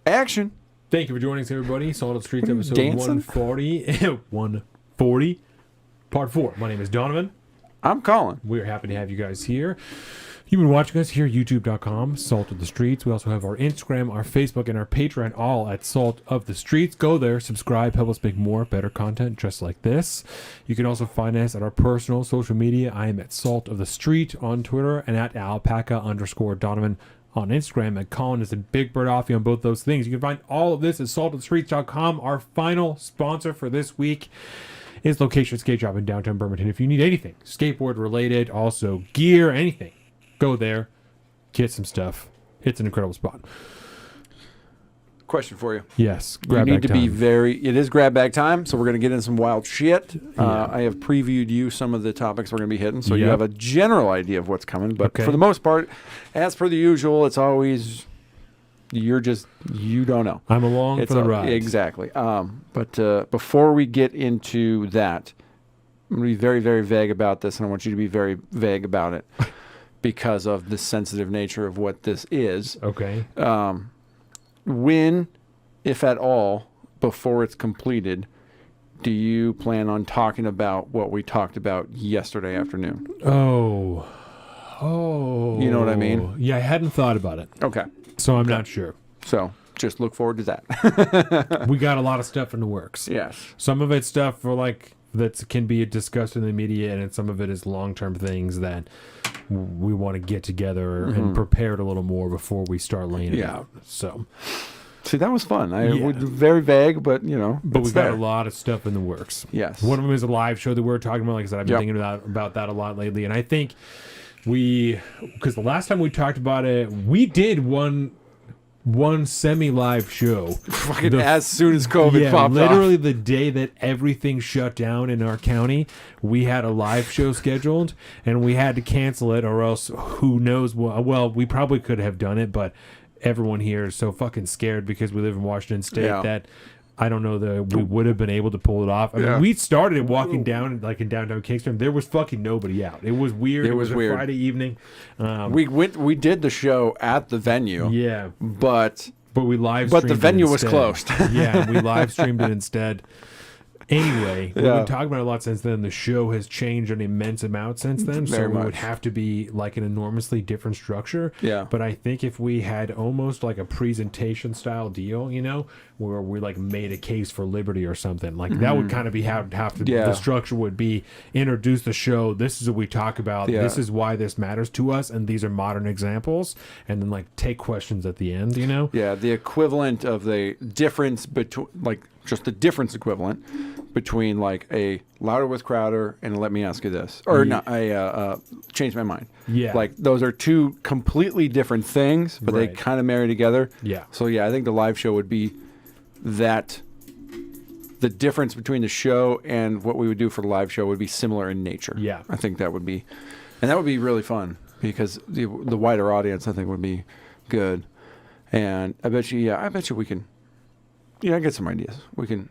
Action. Thank you for joining us, everybody. Salt of the Streets episode dancing? 140, part 4. My name is Donovan. I'm Colin. We're happy to have you guys here. You've been watching us here, youtube.com, Salt of the Streets. We also have our Instagram, our Facebook, and our Patreon, all at Salt of the Streets. Go there, subscribe, help us make more, better content just like this. You can also find us at our personal social media. I am at Salt of the Street on Twitter and at alpaca_Donovan on Instagram. And Colin is a Big Bird Offie on both those things. You can find all of this at saltofthestreets.com. Our final sponsor for this week is Location Skate Shop in downtown Birmingham. If you need anything skateboard related, also gear, anything, go there, get some stuff. It's an incredible spot. Question for you. Yes. You need to be it is grab bag time, so we're going to get in some wild shit. I have previewed you some of the topics we're going to be hitting, so you have a general idea of what's coming. But for the most part, as per the usual, it's always, you don't know. I'm along for the ride. Exactly. But before we get into that, I'm going to be very, very vague about this, and I want you to be very vague about it because of the sensitive nature of what this is. Okay. When, if at all, before it's completed, do you plan on talking about what we talked about yesterday afternoon? Oh. You know what I mean? Yeah, I hadn't thought about it. Okay. So I'm not sure. So just look forward to that. We got a lot of stuff in the works. Yes. Some of it's stuff that can be discussed in the media, and some of it is long-term things that we want to get together and prepare it a little more before we start laying it out. So, see, that was fun. Very vague, but But we got a lot of stuff in the works. Yes. One of them is a live show that we're talking about. Like I said, I've been thinking about that a lot lately, and I think because the last time we talked about it, we did one semi-live show. Fucking as soon as COVID popped literally off. The day that everything shut down in our county, we had a live show scheduled, and we had to cancel it, or else who knows what. Well, we probably could have done it, but everyone here is so fucking scared because we live in Washington State that I don't know that we would have been able to pull it off. I mean, we started walking down like in downtown Kingston. There was fucking nobody out. It was weird. It was weird. A Friday evening. We did the show at the venue. Yeah, but we live streamed. But the venue was closed. Yeah, we live streamed it instead. Anyway, we've been talking about it a lot since then. The show has changed an immense amount since then, so it would have to be like an enormously different structure. Yeah. But I think if we had almost like a presentation style deal, where we like made a case for liberty or something, like that would kind of be the structure would be: introduce the show. This is what we talk about. Yeah. This is why this matters to us, and these are modern examples. And then like take questions at the end. Yeah, the equivalent of the difference between just the difference equivalent between like a Louder with Crowder and Let Me Ask You This, or Change My Mind. Yeah, like those are two completely different things, but they kind of marry together. Yeah. So I think the live show would be that. The difference between the show and what we would do for the live show would be similar in nature. Yeah, I think that would be, and that would be really fun because the wider audience I think would be good, and I bet you we can. I get some ideas. I'm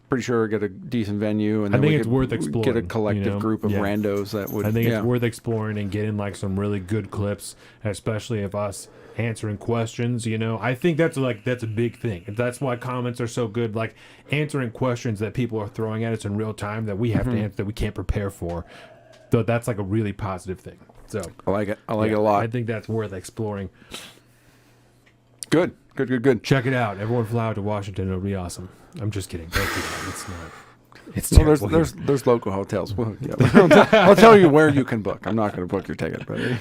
pretty sure get a decent venue, and then I think it's worth exploring. Get a collective group of randos that would. I think it's worth exploring and getting like some really good clips, especially of us answering questions. I think that's a big thing. That's why comments are so good. Like answering questions that people are throwing at us in real time that we have to answer that we can't prepare for. So that's like a really positive thing. So I like it. I like it a lot. I think that's worth exploring. Good. Check it out. Everyone fly out to Washington. It'll be awesome. I'm just kidding. Don't do that. It's not. It's terrible. There's local hotels. I'll tell you where you can book. I'm not going to book your ticket, buddy.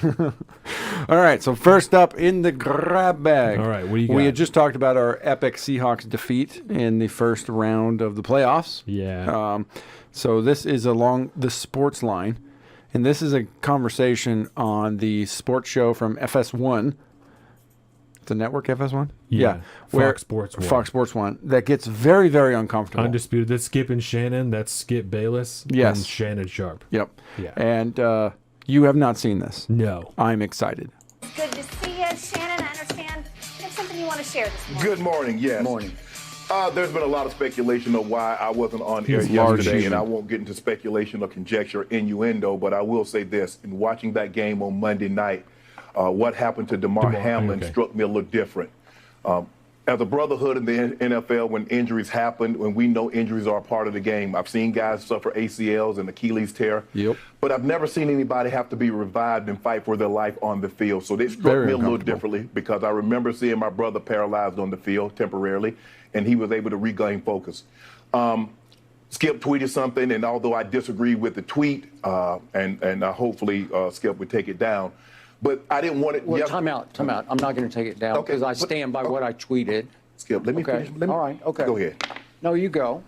All right. So first up in the grab bag. All right. What do you got? We had just talked about our epic Seahawks defeat in the first round of the playoffs. Yeah. So this is along the sports line, and this is a conversation on the sports show from FS1. The network FS1? Yeah. Fox Sports 1. Fox Sports 1. That gets very, very uncomfortable. Undisputed. That's Skip and Shannon. That's Skip Bayless. Yes. And Shannon Sharp. Yep. Yeah. And you have not seen this. No. I'm excited. Good to see you, Shannon. I understand you have something you want to share this morning. Good morning. Yes. Morning. There's been a lot of speculation of why I wasn't on air yesterday, and I won't get into speculation or conjecture, innuendo, but I will say this. In watching that game on Monday night, what happened to DeMar Hamlin struck me a little different. as a brotherhood in the NFL, when injuries happen, when we know injuries are a part of the game, I've seen guys suffer ACLs and Achilles tear. Yep. But I've never seen anybody have to be revived and fight for their life on the field. So it struck me a little differently because I remember seeing my brother paralyzed on the field temporarily, and he was able to regain focus. Skip tweeted something, and although I disagree with the tweet, and hopefully Skip would take it down, but I didn't want it. Well, time out. I'm not going to take it down because I stand by what I tweeted. Skip, let me finish. All right, okay. Go ahead. No, you go.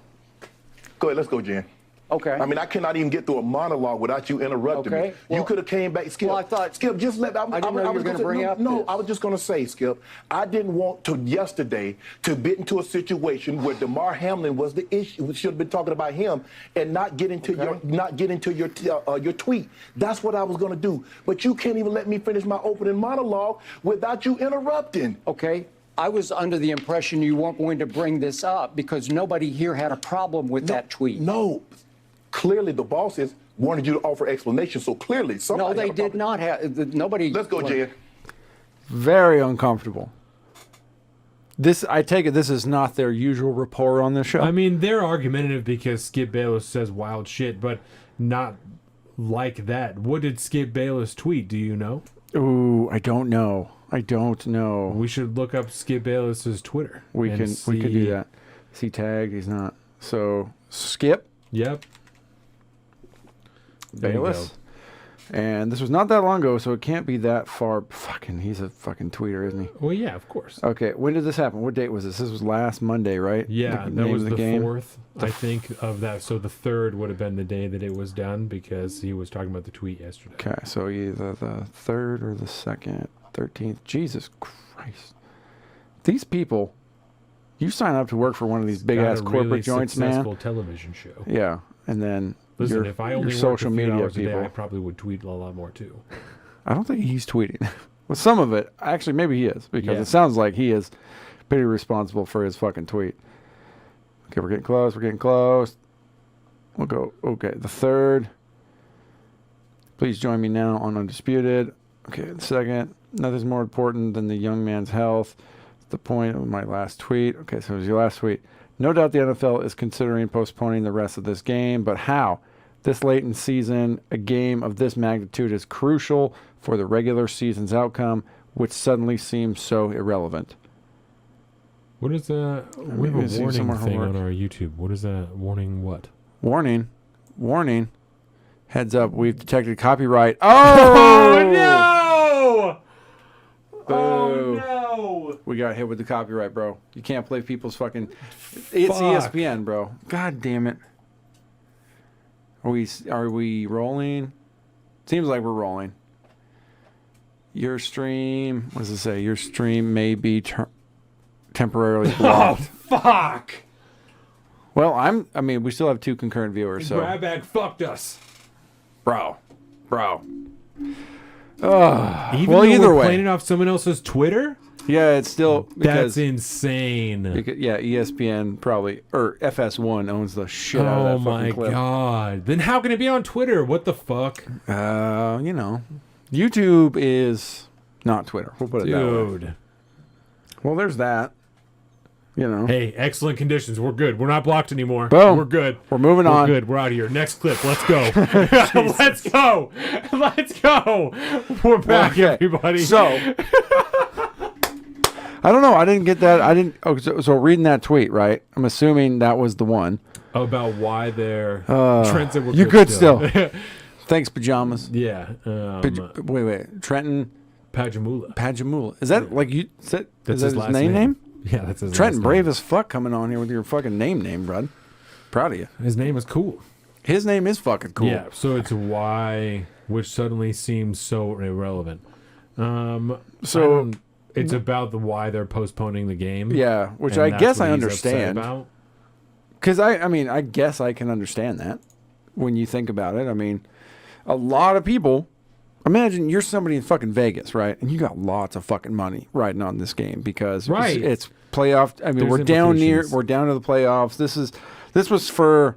Go ahead, let's go, Jen. Okay. I mean, I cannot even get through a monologue without you interrupting me. Well, you could have came back, Skip. Well, I thought, Skip, just let. I didn't know you were going to bring up No, this. I was just going to say, Skip, I didn't want to yesterday to get into a situation where DeMar Hamlin was the issue. We should have been talking about him and not get into your tweet. That's what I was going to do. But you can't even let me finish my opening monologue without you interrupting. Okay. I was under the impression you weren't going to bring this up because nobody here had a problem with that tweet. No. Clearly, the bosses wanted you to offer explanations, so clearly somebody. No, they did not have. Nobody. Let's go, Jen. Very uncomfortable. This, I take it, this is not their usual rapport on this show. I mean, they're argumentative because Skip Bayless says wild shit, but not like that. What did Skip Bayless tweet? Do you know? Ooh, I don't know. We should look up Skip Bayless's Twitter. We could do that. Is he tagged? He's not. So Skip. Yep. Bayless. And this was not that long ago, so it can't be that far. He's a fucking tweeter, isn't he? Well, yeah, of course. Okay, when did this happen? What date was this? This was last Monday, right? Yeah, that was the 4th, I think, of that. So the 3rd would have been the day that it was done because he was talking about the tweet yesterday. Okay, so either the 3rd or the 2nd, 13th. Jesus Christ. These people, you sign up to work for one of these big-ass corporate really joints, successful man. television show. Yeah, and then Listen, if I only your worked social a few media hours a people. day, I probably would tweet a lot more too. I don't think he's tweeting. Well, some of it, actually, maybe he is, because Yeah. it sounds like he is pretty responsible for his fucking tweet. Okay, we're getting close. We'll go, okay, the 3rd. Please join me now on Undisputed. Okay, the 2nd. Nothing's more important than the young man's health. The point of my last tweet. Okay, so it was your last tweet. No doubt the NFL is considering postponing the rest of this game, but how? This late in season, a game of this magnitude is crucial for the regular season's outcome, which suddenly seems so irrelevant. What is that? We have a warning thing on our YouTube. What is that? Warning what? Warning. Heads up, we've detected copyright. Oh, no! Boo. Oh, no! We got hit with the copyright, bro. You can't play people's fucking... It's ESPN, bro. God damn it. Are we rolling? Seems like we're rolling. Your stream... What does it say? Your stream may be temporarily blocked. Oh, fuck! Well, I mean, we still have 2 concurrent viewers, so... Grab bag fucked us. Bro. Even well, though either we're way. playing it off someone else's Twitter? Yeah, it's still... That's insane. Yeah, ESPN probably... Or FS1 owns the shit out of that Oh fucking my clip. god. Then how can it be on Twitter? What the fuck? You know. YouTube is not Twitter. We'll put it that way. Dude. Well, there's that. You know. Hey, excellent conditions. We're good. We're not blocked anymore. Boom. We're good. We're moving on. We're good. We're out of here. Next clip. Let's go. Let's go. Let's go. We're back, Okay. everybody. So, I don't know. I didn't get that. So reading that tweet, right? I'm assuming that was the one. About why they're Trent said we're You're good still. Thanks, pajamas. Yeah. Wait. Trenton Pajamula. Is that like you? Is that That's his last name? Yeah, that's his Trenton, last brave name. as fuck coming on here with your fucking name, bud. Proud of you. His name is cool. His name is fucking cool. Yeah, so it's why, which suddenly seems so irrelevant. It's about the why they're postponing the game. Yeah, which I guess I understand. Because I mean, I guess I can understand that when you think about it. I mean, a lot of people. Imagine you're somebody in fucking Vegas, right? And you got lots of fucking money riding on this game because it's playoff. I mean, we're down to the playoffs. This was for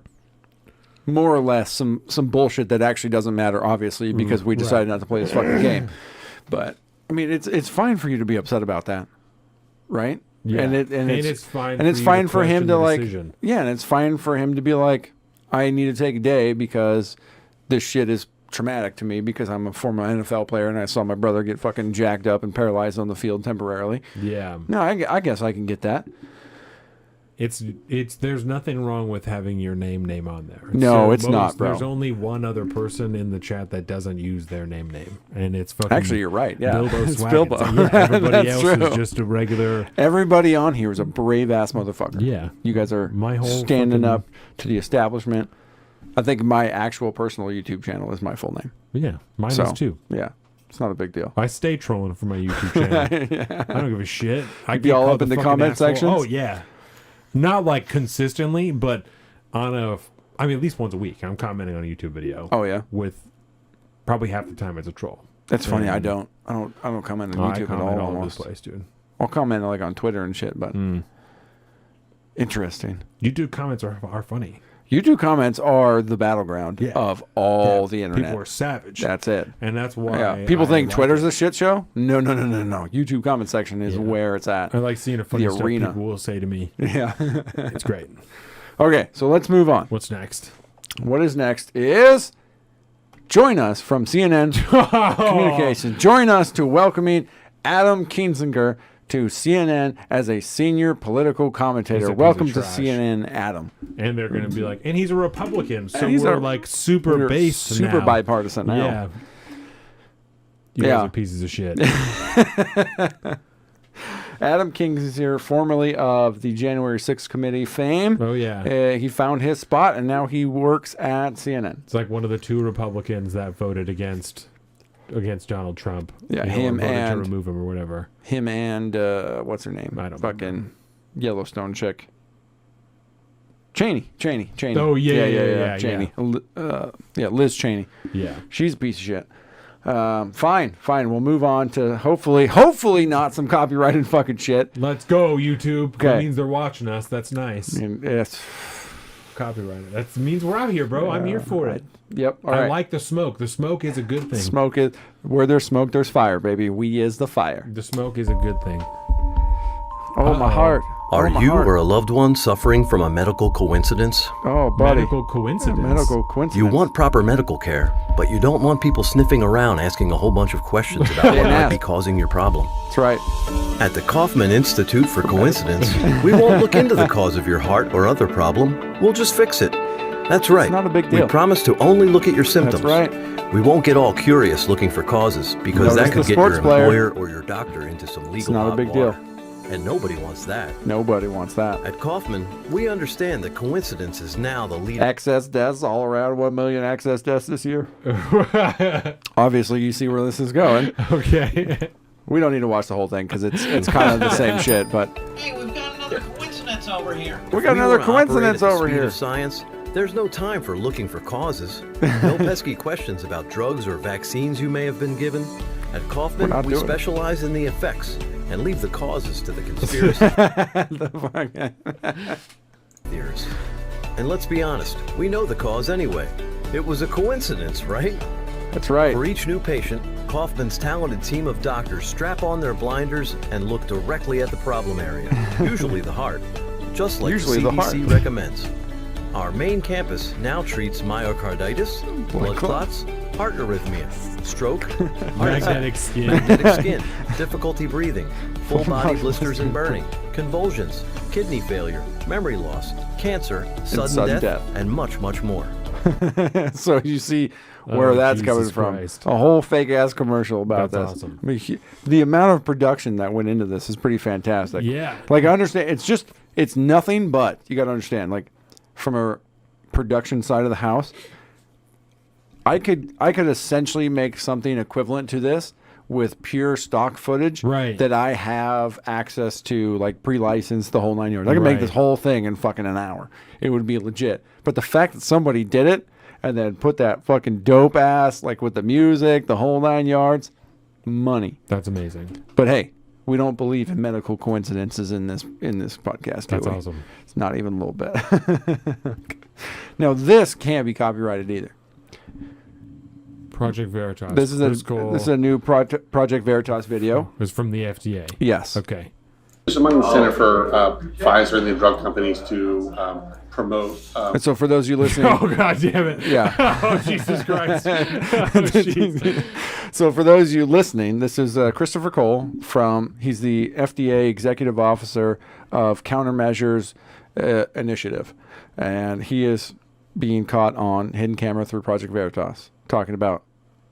more or less some bullshit that actually doesn't matter, obviously, because we decided not to play this fucking game. But I mean, it's fine for you to be upset about that, right? Yeah. and it's fine. And it's for you fine for him question to the like, decision. yeah, and it's fine for him to be like, I need to take a day because this shit is traumatic to me because I'm a former NFL player and I saw my brother get fucking jacked up and paralyzed on the field temporarily. Yeah. No, I guess I can get that. It's there's nothing wrong with having your name on there. No, it's not, bro. There's only one other person in the chat that doesn't use their name, and it's fucking. Actually, you're right. Yeah, Bilbo it's Swaggins. Bilbo. Yeah, everybody That's else true. is just a regular. Everybody on here is a brave ass motherfucker. Yeah. You guys are My whole standing fucking- up to the establishment. I think my actual personal YouTube channel is my full name. Yeah, mine So, is too. yeah, it's not a big deal. I stay trolling for my YouTube channel. I don't give a shit. I be get all called up in the fucking comment asshole. sections? Oh yeah, not like consistently, but at least once a week, I'm commenting on a YouTube video. Oh yeah, with probably half the time it's a troll. that's funny. I And- don't comment on I YouTube at comment all. all over Almost. the place, dude. I'll comment like on Twitter and shit, but interesting. YouTube comments are funny. YouTube comments are the battleground Yeah. of all Yeah. the internet. People are savage. That's it. And that's why Yeah. People I think like Twitter's it. a shit show. No. YouTube comment section is Yeah. where it's at. I like seeing a funny stuff arena. people will say to me. Yeah. It's great. Okay, so let's move on. What's next? What is next is join us from CNN Communications. Join us to welcoming Adam Kinzinger to CNN as a senior political commentator. He's a piece Welcome of to trash. CNN, Adam. And they're going to be like, and he's a Republican, so he's we're a- like super we're based super now. bipartisan now. Yeah. You Yeah. guys are pieces of shit. Adam Kinzinger, formerly of the January 6th committee fame. Oh, yeah. He found his spot, and now he works at CNN. It's like one of the two Republicans that voted against Donald Trump. Yeah, or him voted and- to remove him or whatever. Him and, what's her name? I don't Fucking Yellowstone chick. Cheney. Oh, yeah, Cheney. Liz Cheney. Yeah. She's a piece of shit. Fine. We'll move on to hopefully not some copyrighted fucking shit. Let's go, YouTube. Okay. That means they're watching us. That's nice. And it's, Copyrighted. That means we're out here, bro. I'm here for it. yep. All I right. like the smoke. The smoke is a good thing. Smoke is where there's smoke, there's fire, baby. We is the fire. The smoke is a good thing. Oh, my heart. Are Oh, my you heart. or a loved one suffering from a medical coincidence? Oh, buddy. Medical coincidence. Medical coincidence. You want proper medical care, but you don't want people sniffing around asking a whole bunch of questions about what might be causing your problem. That's right. At the Kaufman Institute for Coincidence, we won't look into the cause of your heart or other problem. We'll just fix it. That's right. not a big We deal. promise to only look at your symptoms. right. We won't get all curious looking for causes because Notice that could the get your sports player. employer or your doctor into some legal not a hot big water. deal. And nobody wants that. Nobody wants that. At Kaufman, we understand that coincidence is now the leading. Excess deaths all around. 1 million excess deaths this year. Obviously, you see where this is going. Okay. We don't need to watch the whole thing because it's kind of the same shit. But Hey, we've got another coincidence over here. we got another coincidence over here. Of science, there's no time for looking for causes. No pesky questions about drugs or vaccines you may have been given. At We're Kaufman, not we doing it. specialize in the effects and leave the causes to the conspiracy theorists. And let's be honest, we know the cause anyway. It was a coincidence, right? That's right. For each new patient, Kaufman's talented team of doctors strap on their blinders and look directly at the problem area, usually the heart, just like Usually the the CDC heart. recommends. Our main campus now treats myocarditis, blood clot. clots, heart arrhythmia, stroke, heart Magnetic attack, skin. magnetic skin, difficulty breathing, full body blisters and burning, convulsions, kidney failure, memory loss, cancer, sudden death, and much, much more. So you see where Oh, that's Jesus coming from. Christ. A whole fake ass commercial about That's this. awesome. I mean, the amount of production that went into this is pretty fantastic. Yeah. Like I understand, it's nothing but you got to understand. Like from a production side of the house, I could essentially make something equivalent to this with pure stock footage Right. that I have access to, like pre-licensed, the whole 9 yards. I could make Right. this whole thing in fucking an hour. It would be legit. But the fact that somebody did it and then put that fucking dope ass, like with the music, the whole 9 yards, money. That's amazing. But hey, we don't believe in medical coincidences in this podcast. do That's we? awesome. It's not even a little bit. Now this can't be copyrighted either. Project Veritas. This is First call a new Project Veritas video. was from the FDA. Yes. Okay. It's among the center for Pfizer and the drug companies to promote. And so for those of you listening, Oh God damn it! Yeah. Oh Jesus Christ! Oh, jeez. So for those of you listening, this is Christopher Cole he's the FDA Executive Officer of Countermeasures Initiative, and he is being caught on hidden camera through Project Veritas, talking about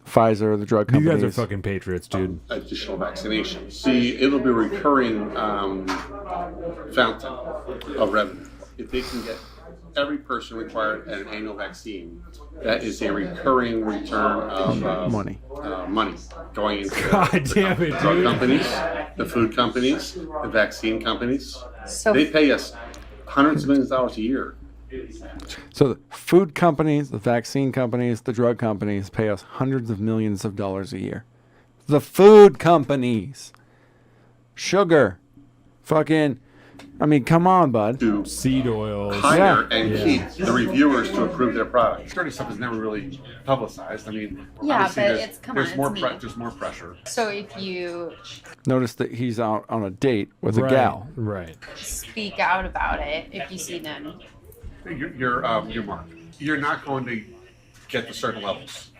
Pfizer, the drug You companies. guys are fucking patriots, dude. Additional vaccinations. See, it'll be a recurring fountain of revenue. If they can get every person required an annual vaccine, that is a recurring return of money going into God damn it, the drug dude. companies, the food companies, the vaccine companies. So They pay us hundreds of millions of dollars a year. So the food companies, the vaccine companies, the drug companies pay us hundreds of millions of dollars a year. The food companies. Sugar. Fucking, I mean, come on, bud. To Seed oils. hire Yeah. and keep the reviewers to approve their products. Dirty stuff is never really publicized. I mean, Yeah, obviously but there's, it's- come there's on, more it's me. there's more pressure. So if you Notice that he's out on a date with a Right, gal. Right. speak out about it, if you see them, You're Mark. You're not going to get to certain levels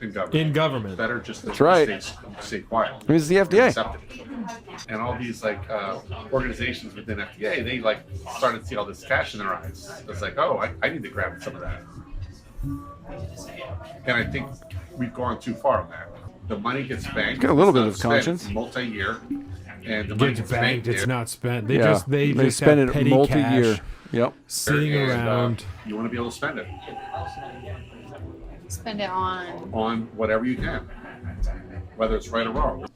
in government. In government. Better just to That's right. stay quiet. Who's the FDA? Accept it. And all these organizations within FDA, they started to see all this cash in their eyes. It's like, oh, I need to grab some of that. And I think we've gone too far on that. The money gets banked. Got a little bit It's of not conscience. spent multi-year, and the money Gets gets banked. It's there. not spent. They Yeah. just they just spend have it petty multi-year. cash Yep. sitting And, around. you want to be able to spend it spend it on. on whatever you can, whether it's right or wrong.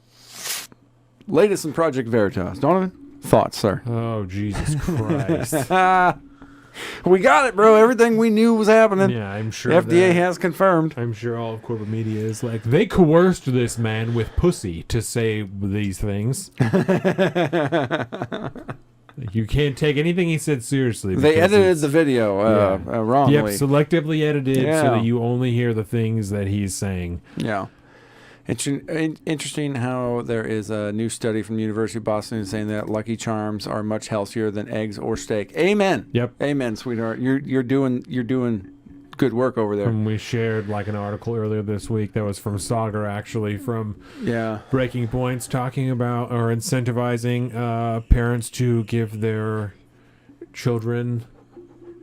Latest in Project Veritas. Donovan, thoughts, sir? Oh Jesus Christ! We got it, bro. Everything we knew was happening. Yeah, I'm sure FDA that- has confirmed. I'm sure all of corporate media is like, they coerced this man with pussy to say these things. You can't take anything he said seriously. They because edited it's- the video wrongly. Yep, selectively edited so Yeah. that you only hear the things that he's saying. Yeah. Interesting how there is a new study from the University of Boston saying that Lucky Charms are much healthier than eggs or steak. Amen. Yep. Amen, sweetheart. You're doing good work over there. And we shared like an article earlier this week that was from Sagar, actually, from Yeah. Breaking Points, talking about or incentivizing parents to give their children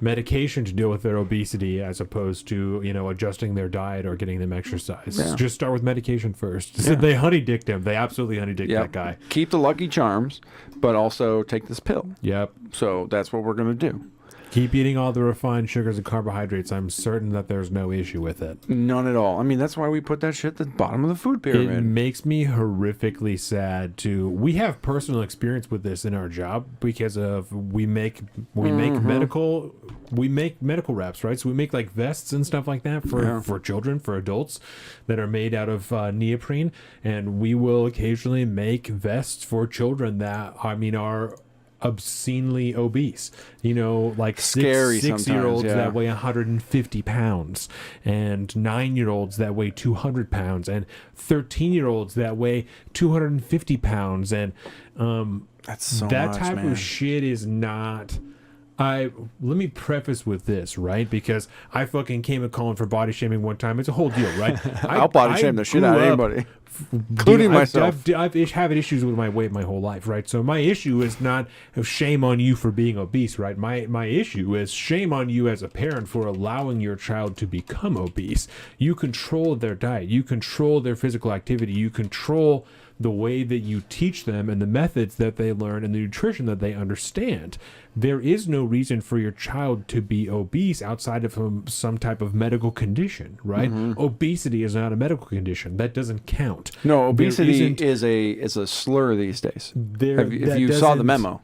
medication to deal with their obesity as opposed to, adjusting their diet or getting them exercise. Yeah. Just start with medication first. Yeah. So they honey-dicked him. They absolutely honey-dicked Yep. that guy. Keep the Lucky Charms, but also take this pill. Yep. So that's what we're going to do. Keep eating all the refined sugars and carbohydrates. I'm certain that there's no issue with it. None at all. I mean, that's why we put that shit at the bottom of the food It pyramid. makes me horrifically sad we have personal experience with this in our job because of we make medical wraps, right? So we make like vests and stuff like that for children, for adults, that are made out of neoprene, and we will occasionally make vests for children that are obscenely obese, like Scary six-year-olds sometimes, yeah. that weigh 150 pounds, and 9-year-olds that weigh 200 pounds, and 13-year-olds that weigh 250 pounds, and That's so that much, type man. of shit is not. Let me preface with this, right? Because I fucking came at calling for body shaming one time. It's a whole deal, right? I'll body shame the shit out of grew up- anybody, including myself. I've had issues with my weight my whole life, right? So my issue is not shame on you for being obese, right? My issue is shame on you as a parent for allowing your child to become obese. You control their diet. You control their physical activity. You control the way that you teach them and the methods that they learn and the nutrition that they understand. There is no reason for your child to be obese outside of some type of medical condition, right? Obesity is not a medical condition. That doesn't count. No, obesity There is a slur these days. There- If that you saw the doesn't- memo.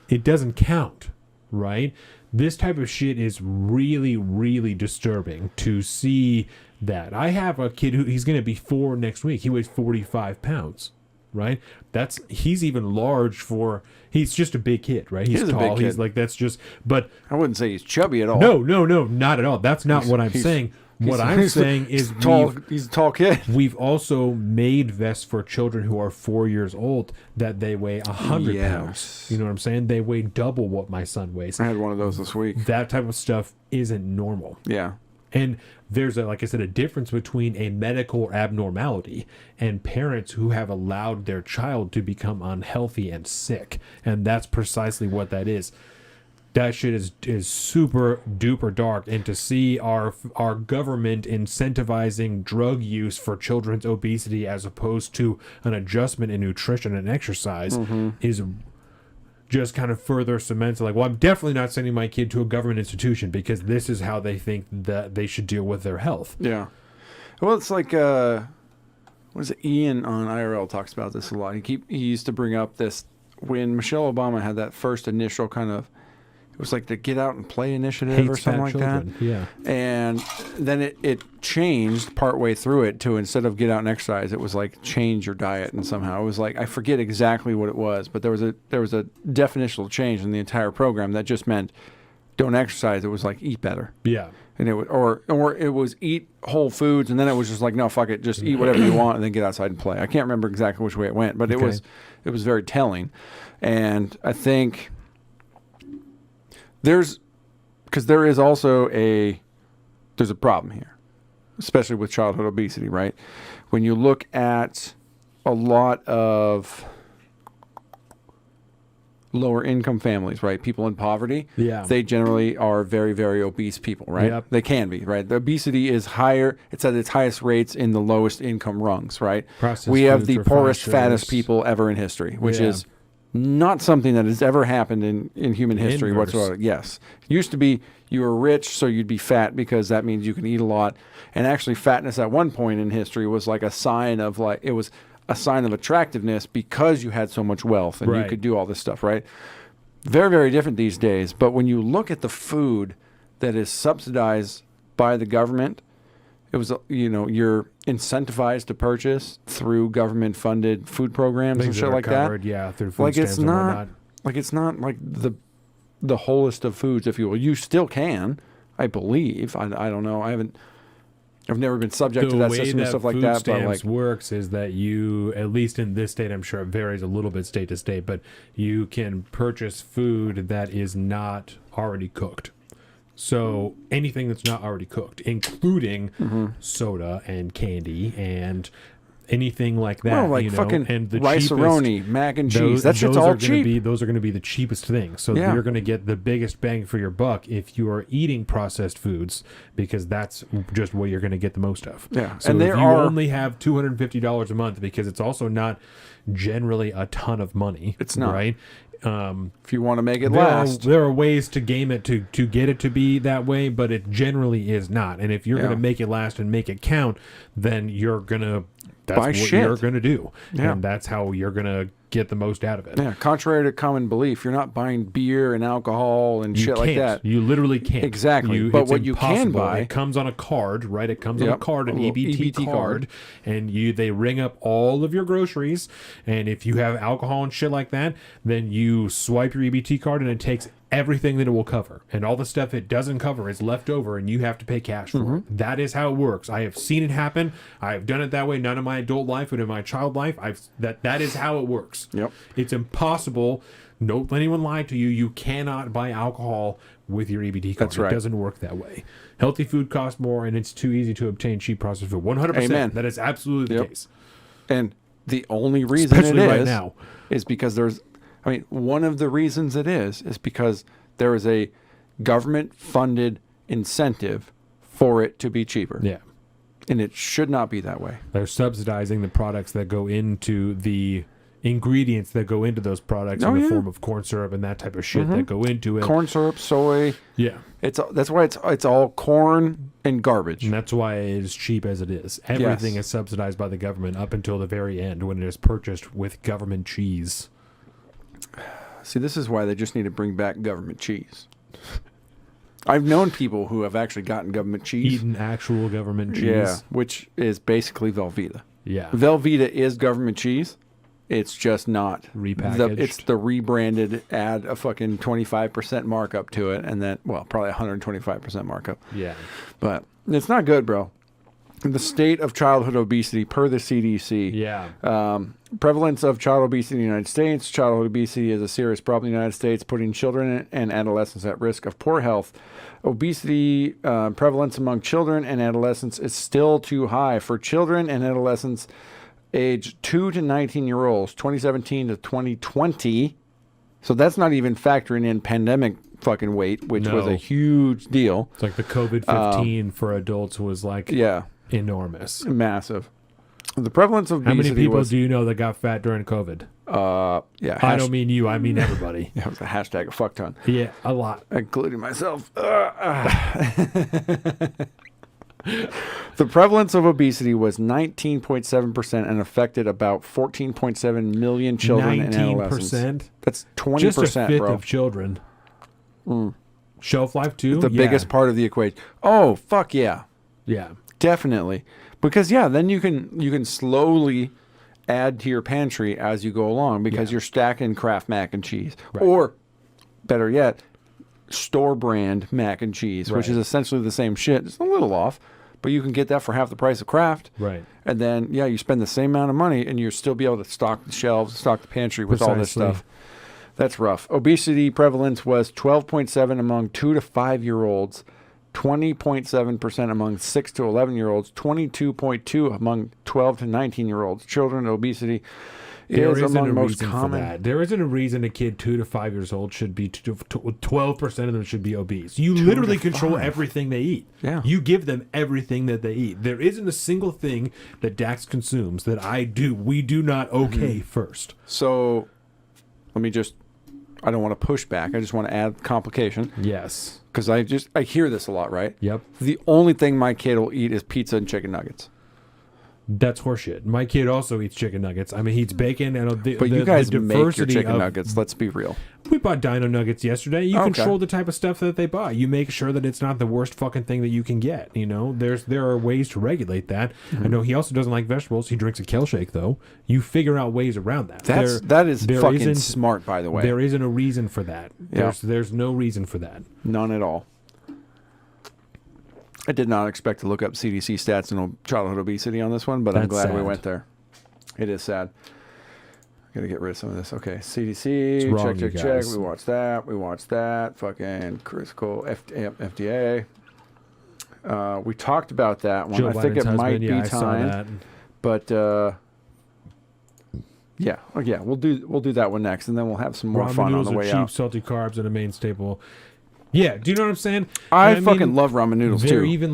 It doesn't count, right? This type of shit is really, really disturbing to see that. I have a kid he's going to be 4 next week. He weighs 45 pounds, right? He's even large he's just a big kid, right? He's He is a tall. big kid. He's like, that's just, but I wouldn't say he's chubby at all. no, not at all. That's not what I'm he's saying. What I'm saying is he's a tall kid. We've also made vests for children who are 4 years old that they weigh 100 pounds. You know what I'm saying? They weigh double what my son weighs. I had one of those this week. That type of stuff isn't normal. Yeah. And there's, like I said, a difference between a medical abnormality and parents who have allowed their child to become unhealthy and sick. And that's precisely what that is. That shit is super duper dark, and to see our government incentivizing drug use for children's obesity as opposed to an adjustment in nutrition and exercise is just kind of further cements like, well, I'm definitely not sending my kid to a government institution because this is how they think that they should deal with their health. Yeah. Well, it's like what is it? Ian on IRL talks about this a lot. He used to bring up this when Michelle Obama had that first initial kind of. It was like the Get Out and Play initiative or something like that. Yeah. And then it changed partway through it to instead of get out and exercise, it was like change your diet. And somehow it was like, I forget exactly what it was, but there was a definitional change in the entire program that just meant don't exercise. It was like eat better. Yeah. And it would, or it was eat whole foods. And then it was just like, no, fuck it. Just eat whatever you want and then get outside and play. I can't remember exactly which way it went, but it was very telling. And I think there's also there's a problem here, especially with childhood obesity, right? When you look at a lot of lower income families, right? People in poverty, they generally are very, very obese people, right? Yep. They can be, right? The obesity is higher. It's at its highest rates in the lowest income rungs, right? We have the poorest, fattest people ever in history, which is not something that has ever happened in human history whatsoever. Yes. It used to be you were rich, so you'd be fat because that means you can eat a lot. And actually fatness at one point in history was like a sign of attractiveness because you had so much wealth and you could do all this stuff, right? Very, very different these days. But when you look at the food that is subsidized by the government, it was, you're incentivized to purchase through government-funded food programs and shit like that. Yeah, through food stamps and whatnot. It's not like the wholest of foods, if you will. You still can, I believe. I don't know. I've never been subject to that system and stuff like that. The way that food stamps works is that you, at least in this state, I'm sure it varies a little bit state to state, but you can purchase food that is not already cooked. So anything that's not already cooked, including soda and candy and anything like that. Well, like fucking and the rice-a-roni, mac and cheese. That shit's all cheap. Those are going to be the cheapest things. So you're going to get the biggest bang for your buck if you are eating processed foods, because that's just what you're going to get the most of. Yeah. So if you only have $250 a month, because it's also not generally a ton of money. It's not. Right? If you want to make it last. There are ways to game it to get it to be that way, but it generally is not. And if you're going to make it last and make it count, then you're going to... That's what you're going to do. Yeah. And that's how you're going to get the most out of it. Yeah. Contrary to common belief, you're not buying beer and alcohol and shit like that. You literally can't. Exactly. But what you can buy... It comes on a card, right? It comes on a card, an EBT card. And they ring up all of your groceries. And if you have alcohol and shit like that, then you swipe your EBT card and it takes everything that it will cover, and all the stuff it doesn't cover is left over and you have to pay cash for it. That is how it works. I have seen it happen. I have done it that way, not in my adult life, but in my child life. That is how it works. Yep. It's impossible. Don't let anyone lie to you. You cannot buy alcohol with your EBT card. That's right. It doesn't work that way. Healthy food costs more, and it's too easy to obtain cheap processed food. 100%. Amen. That is absolutely the case. And the only reason Especially right now is because one of the reasons it is because there is a government-funded incentive for it to be cheaper. Yeah. And it should not be that way. They're subsidizing the products that go into the ingredients that go into those products in the form of corn syrup and that type of shit that go into it. Corn syrup, soy. Yeah. That's why it's all corn and garbage. And that's why it is cheap as it is. Everything is subsidized by the government up until the very end when it is purchased with government cheese. See, this is why they just need to bring back government cheese. I've known people who have actually gotten government cheese. Eaten actual government cheese. Yeah, which is basically Velveeta. Yeah. Velveeta is government cheese, It's just not repackaged. It's the rebranded, add a fucking 25% markup to it, and then, well, probably 125% markup. Yeah. But it's not good, bro. The state of childhood obesity per the CDC. Yeah. Prevalence of child obesity in the United States. Childhood obesity is a serious problem in the United States, putting children and adolescents at risk of poor health. Obesity prevalence among children and adolescents is still too high. For children and adolescents age 2 to 19-year-olds, 2017 to 2020. So that's not even factoring in pandemic fucking weight, which was a huge deal. It's like the COVID-15 for adults was like enormous. Massive. The prevalence of obesity. How many people do you know that got fat during COVID? Yeah. I don't mean you. I mean everybody. Yeah, it was a hashtag a fuck ton. Yeah, a lot. Including myself. The prevalence of obesity was 19.7% and affected about 14.7 million children and adolescents. That's 20%, just a fifth bro. of children. Shelf life too. The biggest part of the equation. Oh, fuck yeah. Yeah. Definitely. Because then you can slowly add to your pantry as you go along because you're stacking Kraft mac and cheese. Right. Or better yet, store brand mac and cheese, which Right. is essentially the same shit. It's a little off, but you can get that for half the price of Kraft. Right. And then you spend the same amount of money and you'll still be able to stock the shelves, stock the pantry with all this stuff. That's rough. Obesity prevalence was 12.7 among 2 to 5-year-olds, 20.7% among 6 to 11-year-olds, 22.2 among 12 to 19-year-olds. Children obesity is among the most common. There isn't a reason a kid 2 to 5 years old should be 12% of them should be obese. You literally control everything they eat. Yeah. You give them everything that they eat. There isn't a single thing that Dax consumes that we do not first. So let me I don't want to push back. I just want to add complication. Yes. Because I hear this a lot, right? Yep. The only thing my kid will eat is pizza and chicken nuggets. That's horseshit. My kid also eats chicken nuggets. I mean, he eats bacon and But you guys make your chicken nuggets. Let's be real. We bought Dino Nuggets yesterday. You control the type of stuff that they buy. You make sure that it's not the worst fucking thing that you can get. You know, there are ways to regulate that. I know he also doesn't like vegetables. He drinks a kale shake though. You figure out ways around that. That is fucking smart, by the way. There isn't a reason for that. There's no reason for that. None at all. I did not expect to look up CDC stats and childhood obesity on this one, but I'm glad we went there. It is sad. Gotta get rid of some of this. Okay, CDC, check. We watched that. Fucking critical FDA. We talked about that one. I think it might be time. But we'll do that one next, and then we'll have some more fun on the way out. Cheap, salty carbs and a main staple. Yeah, do you know what I'm saying? I fucking love ramen noodles too. They're even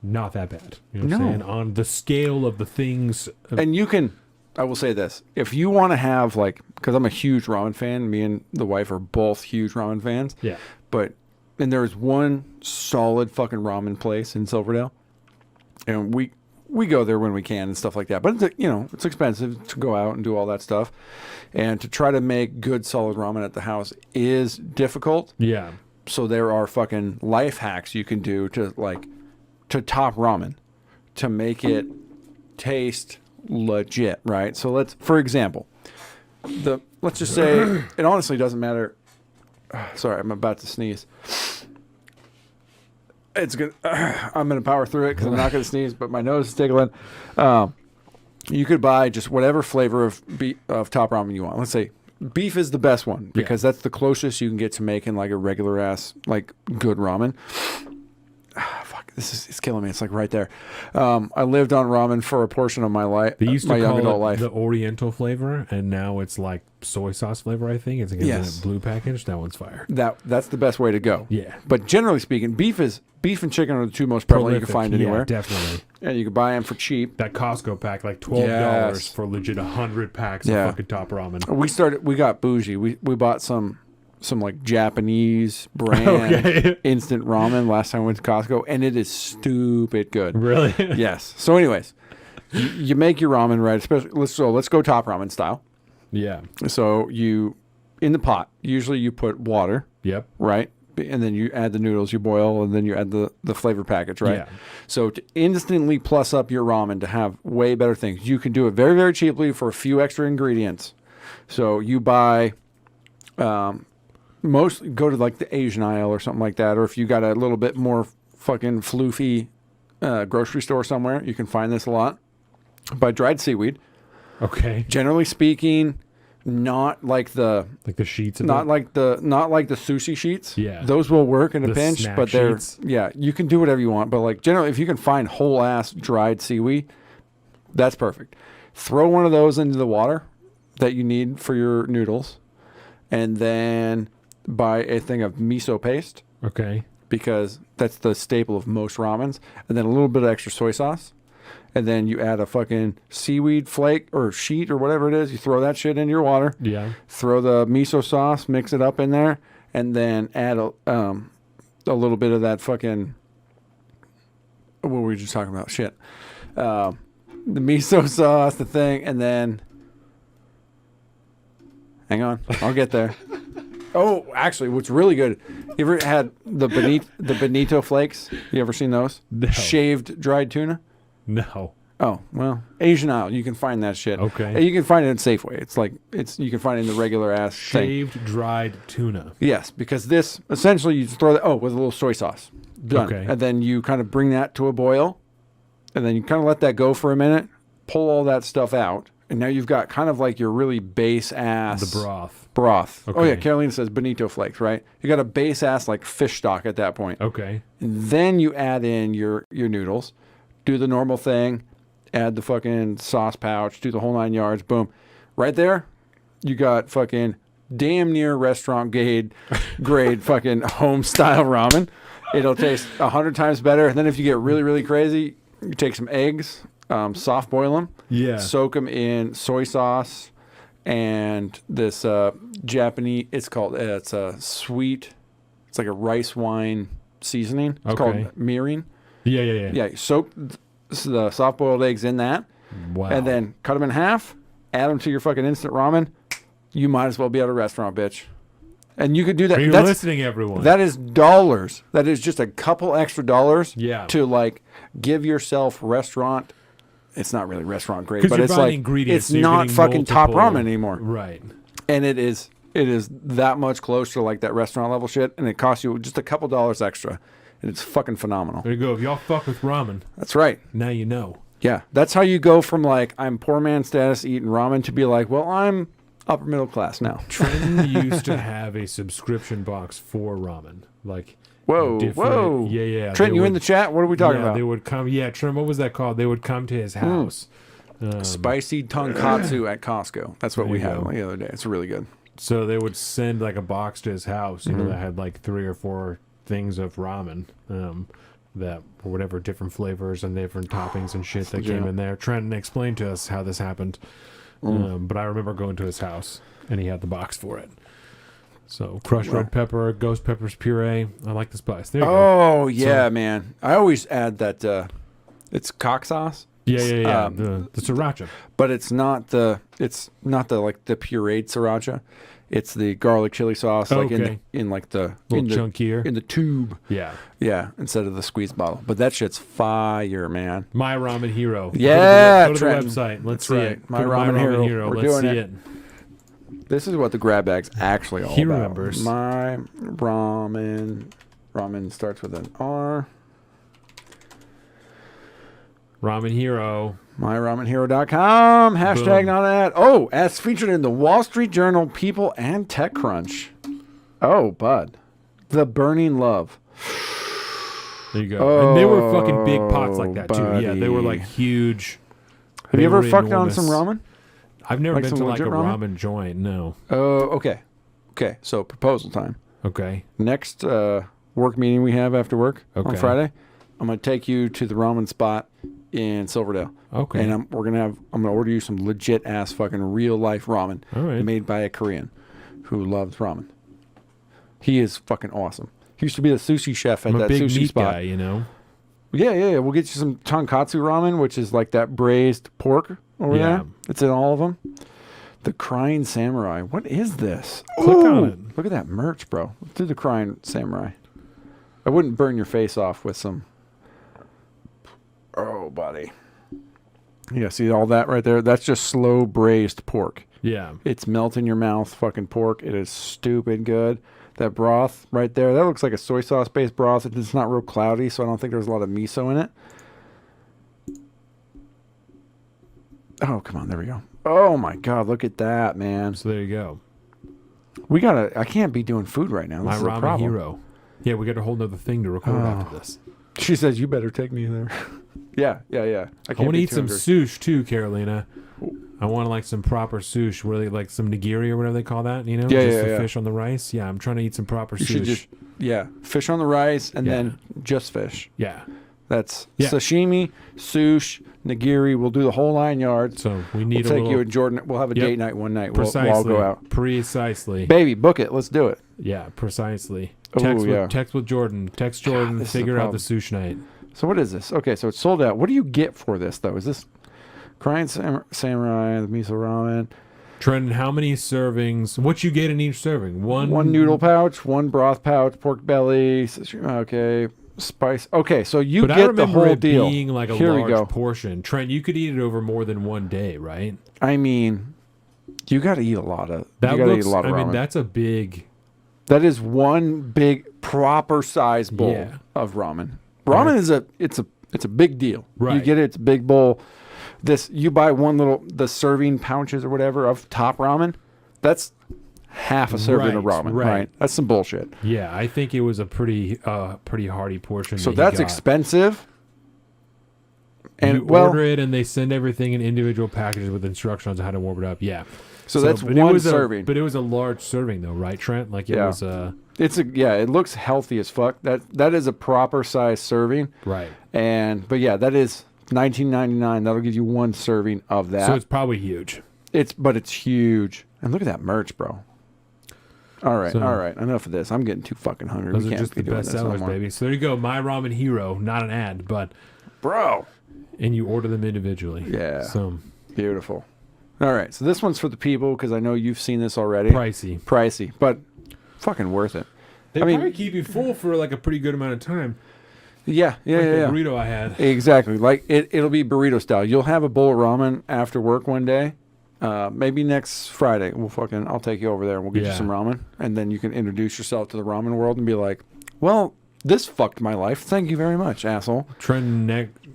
not that bad. You know what I'm saying? On the scale of the things. And you can, I will say this, if you want to have because I'm a huge ramen fan, me and the wife are both huge ramen fans. Yeah. And there's one solid fucking ramen place in Silverdale. And we go there when we can and stuff like that. But it's expensive to go out and do all that stuff. And to try to make good solid ramen at the house is difficult. Yeah. So there are fucking life hacks you can do to top ramen to make it taste legit, right? So for example, let's just say it honestly doesn't matter. Sorry, I'm about to sneeze. It's good. I'm gonna power through it because I'm not gonna sneeze, but my nose is tickling. You could buy just whatever flavor of top ramen you want. Let's say beef is the best one because that's the closest you can get to making a regular ass good ramen. Fuck, it's killing me. It's right there. I lived on ramen for a portion of my life. They used to my young call adult it life. the Oriental flavor, and now it's soy sauce flavor. I think it's in a blue package. That one's fire. That's the best way to go. Yeah. But generally speaking, beef and chicken are the two most prevalent you can find anywhere. Yeah, definitely. And you can buy them for cheap. That Costco pack, $12 for legit 100 packs of fucking top ramen. We got bougie. We bought some Japanese brand instant ramen last time we went to Costco, and it is stupid good. Really? Yes. So anyways, you make your ramen right, especially let's go top ramen style. Yeah. So in the pot, usually you put water. Yep. Right? and then you add the noodles, you boil, and then you add the flavor package, right? Yeah. So to instantly plus up your ramen to have way better things, you can do it very, very cheaply for a few extra ingredients. So you buy, go to like the Asian aisle or something like that, or if you got a little bit more fucking floofy grocery store somewhere, you can find this a lot. Buy dried seaweed. Okay. Generally speaking, not like the sheets. Not like the sushi sheets. Yeah. Those will work in a The pinch, snack but they're sheets. you can do whatever you want. But like generally, if you can find whole ass dried seaweed, that's perfect. Throw one of those into the water that you need for your noodles, and then buy a thing of miso paste. Okay. Because that's the staple of most ramens, and then a little bit of extra soy sauce. And then you add a fucking seaweed flake or sheet or whatever it is. You throw that shit into your water. Yeah. Throw the miso sauce, mix it up in there, and then add a little bit of that fucking. What were we just talking about? Shit. The miso sauce, the thing, and then. Hang on, I'll get there. Oh, actually, what's really good? You ever had the bonito flakes? You ever seen those? No. Shaved dried tuna. No. Oh, Asian aisle, you can find that shit. Okay. And you can find it at Safeway. You can find it in the regular ass Shaved dried tuna. Yes, because this essentially you just throw that with a little soy sauce. Done. Okay. And then you kind of bring that to a boil, and then you kind of let that go for a minute, pull all that stuff out, and now you've got kind of like your really base ass The broth. Oh yeah, Okay. Carolina says bonito flakes, right? You got a base ass like fish stock at that point. Okay. And then you add in your noodles, do the normal thing, add the fucking sauce pouch, do the whole 9 yards, boom. Right there, you got fucking damn near restaurant grade fucking home style ramen. It'll taste 100 times better. And then if you get really, really crazy, you take some eggs, soft boil them, soak them in soy sauce and this Japanese, it's a sweet, it's like a rice wine seasoning. It's called mirin. Yeah. Yeah, soak the soft-boiled eggs in that, and then cut them in half, add them to your fucking instant ramen. You might as well be at a restaurant, bitch. And you could do that. Are you listening, everyone? That is dollars. That is just a couple extra dollars to like give yourself restaurant. It's not really restaurant grade, but it's like ingredients, it's not fucking top ramen anymore. Right. And it is that much closer to like that restaurant level shit, and it costs you just a couple dollars extra. And it's fucking phenomenal. There you go. If y'all fuck with ramen. That's right. Now you know. Yeah. That's how you go from like, I'm poor man status eating ramen to be like, well, I'm upper middle class now. Trin used to have a subscription box for ramen. Like, whoa. Yeah. Trent, you in the chat? What are we talking about? They would come. Yeah, Trent, what was that called? They would come to his house. Spicy tonkatsu at Costco. That's what we had the other day. It's really good. So they would send like a box to his house, you know, that had like 3 or 4 things of ramen that or whatever different flavors and different toppings and shit that came in there. Trent explained to us how this happened, but I remember going to his house and he had the box for it. So crushed red pepper, ghost peppers puree. I like the spice. There you go. Oh yeah, man. I always add that. It's cock sauce. Yeah. The sriracha, but it's not the like the pureed sriracha. It's the garlic chili sauce, like in like the chunkier in the tube. Yeah, instead of the squeeze bottle. But that shit's fire, man. My Ramen Hero. Yeah, go to the website. Let's see it. My Ramen Hero. Let's see it. This is what the grab bag's actually all he about. Remembers. My ramen. Ramen starts with an R. Ramen Hero. MyRamenHero.com. Hashtag not ad. Oh, as featured in the Wall Street Journal, People, and TechCrunch. Oh, bud. The Burning Love. There you go. And they were fucking big pots like that, too. Yeah, they were like huge. Have you ever fucked on some ramen? I've never been to like a ramen joint, no. Oh, okay. Okay, so proposal time. Okay. Next work meeting we have after work on Friday, I'm going to take you to the ramen spot in Silverdale. Okay. And I'm gonna order you some legit ass fucking real life ramen made by a Korean who loves ramen. He is fucking awesome. He used to be the sushi chef at that sushi spot. Guy, you know. Yeah. We'll get you some tonkatsu ramen, which is like that braised pork over there. It's in all of them. The Crying Samurai. What is this? Click on it. Look at that merch, bro. Let's do the Crying Samurai. I wouldn't burn your face off with some. Oh, buddy. Yeah, see all that right there? That's just slow braised pork. Yeah. It's melt in your mouth fucking pork. It is stupid good. That broth right there, that looks like a soy sauce based broth. It's not real cloudy, so I don't think there's a lot of miso in it. Oh, come on. There we go. Oh, my God. Look at that, man. So there you go. I can't be doing food right now. This My is a ramen problem. hero. Yeah, we got a whole nother thing to record after this. She says, you better take me there. Yeah. I want to eat some sushi too, Carolina. I want like some proper sushi, where they like some nigiri or whatever they call that, just the fish on the rice. Yeah, I'm trying to eat some proper sushi. Fish on the rice and then just fish. Yeah. That's sashimi, sushi, nigiri. We'll do the whole 9 yards. So we need we'll take you and Jordan. We'll have a date night one night. Precisely. We'll all go out. Precisely. Baby, book it. Let's do it. Yeah, precisely. Oh, Text with Jordan. Text Jordan. Figure out the sushi night. So what is this? Okay, so it's sold out. What do you get for this, though? Is this Crying Samurai, the miso ramen? Trent, how many servings? What you get in each serving? One noodle pouch, one broth pouch, pork belly. Okay, spice. Okay, so you get the whole deal. Being like a large portion. Trent, you could eat it over more than one day, right? I mean, you got to eat a lot of. Ramen. I mean, that's a big. That is one big proper size bowl of ramen. Ramen is it's a big deal. Right. You get it, it's a big bowl. You buy the serving pouches or whatever of top ramen. That's half a serving of ramen. Right. That's some bullshit. Yeah, I think it was a pretty hearty portion. So that's expensive. And you order it, and they send everything in individual packages with instructions on how to warm it up. Yeah. So that's one serving. But it was a large serving, though, right, Trent? Like it was a. It looks healthy as fuck. That is a proper size serving. Right. But that is $19.99. That'll give you one serving of that. So it's probably huge. But it's huge. And look at that merch, bro. All right. Enough of this. I'm getting too fucking hungry. Those are just the best sellers, baby. So there you go. My Ramen Hero, not an ad, but bro. And you order them individually. Yeah. So beautiful. All right. So this one's for the people because I know you've seen this already. Pricey, but fucking worth it. They probably keep you full for like a pretty good amount of time. Yeah. The burrito I had. Exactly. Like it'll be burrito style. You'll have a bowl of ramen after work one day. Maybe next Friday. I'll take you over there and we'll get you some ramen. And then you can introduce yourself to the ramen world and be like, well, this fucked my life. Thank you very much, asshole.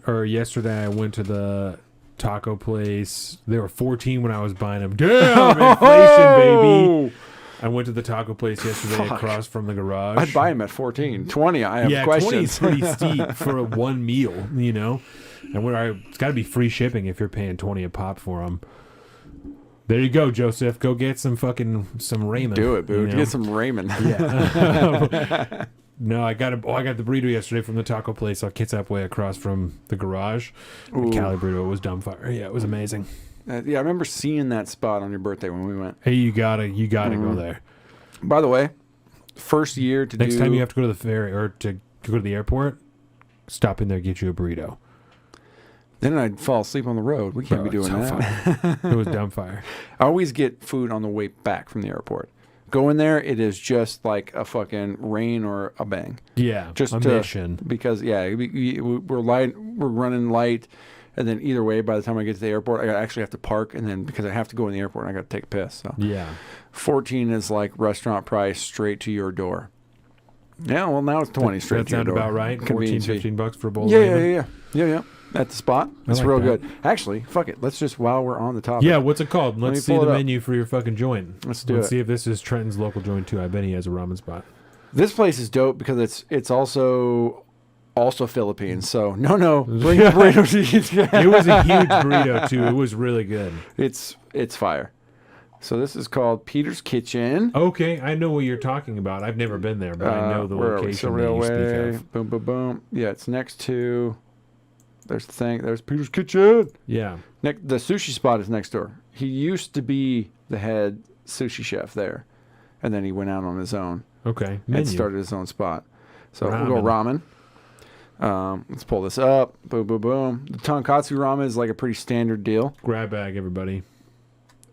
Yesterday I went to the taco place. They were 14 when I was buying them. Damn, inflation, baby. I went to the taco place yesterday across from the garage. I'd buy them at 14. 20, I have questions. 20 is pretty steep for one meal, And it's got to be free shipping if you're paying 20 a pop for them. There you go, Joseph. Go get some ramen. Do it, boo. Get some ramen. Yeah. No, I got the burrito yesterday from the taco place on Kitsap Way across from the garage. The Cali burrito was dumbfire. Yeah, it was amazing. I remember seeing that spot on your birthday when we went. Hey, you gotta go there. By the way, first year to next time you have to go to the ferry or to go to the airport, stop in there, get you a burrito. Then I'd fall asleep on the road. We can't be doing that. It was dumbfire. I always get food on the way back from the airport. Go in there, it is just like a fucking rain or a bang. Yeah, just a mission. Because we're running light, and then either way, by the time I get to the airport, I actually have to park, and then because I have to go in the airport, I got to take a piss. So 14 is like restaurant price straight to your door. Yeah, well now it's 20 straight to your door. That sounds about right. $14-15 for a bowl. Yeah. At the spot. That's real good. Actually, fuck it. Let's just, while we're on the topic. Yeah, what's it called? Let's see the menu for your fucking joint. Let's see if this is Trenton's local joint too. I bet he has a ramen spot. This place is dope because it's also Philippines. So bring the burrito. It was a huge burrito too. It was really good. It's fire. So this is called Peter's Kitchen. Okay, I know what you're talking about. I've never been there, but I know the location that you speak of. Boom, boom, boom. Yeah, it's next to. There's the thing. There's Peter's Kitchen. Yeah. The sushi spot is next door. He used to be the head sushi chef there, and then he went out on his own. Okay. And started his own spot. So we'll go ramen. Let's pull this up. Boom, boom, boom. The tonkatsu ramen is like a pretty standard deal. Grab bag, everybody.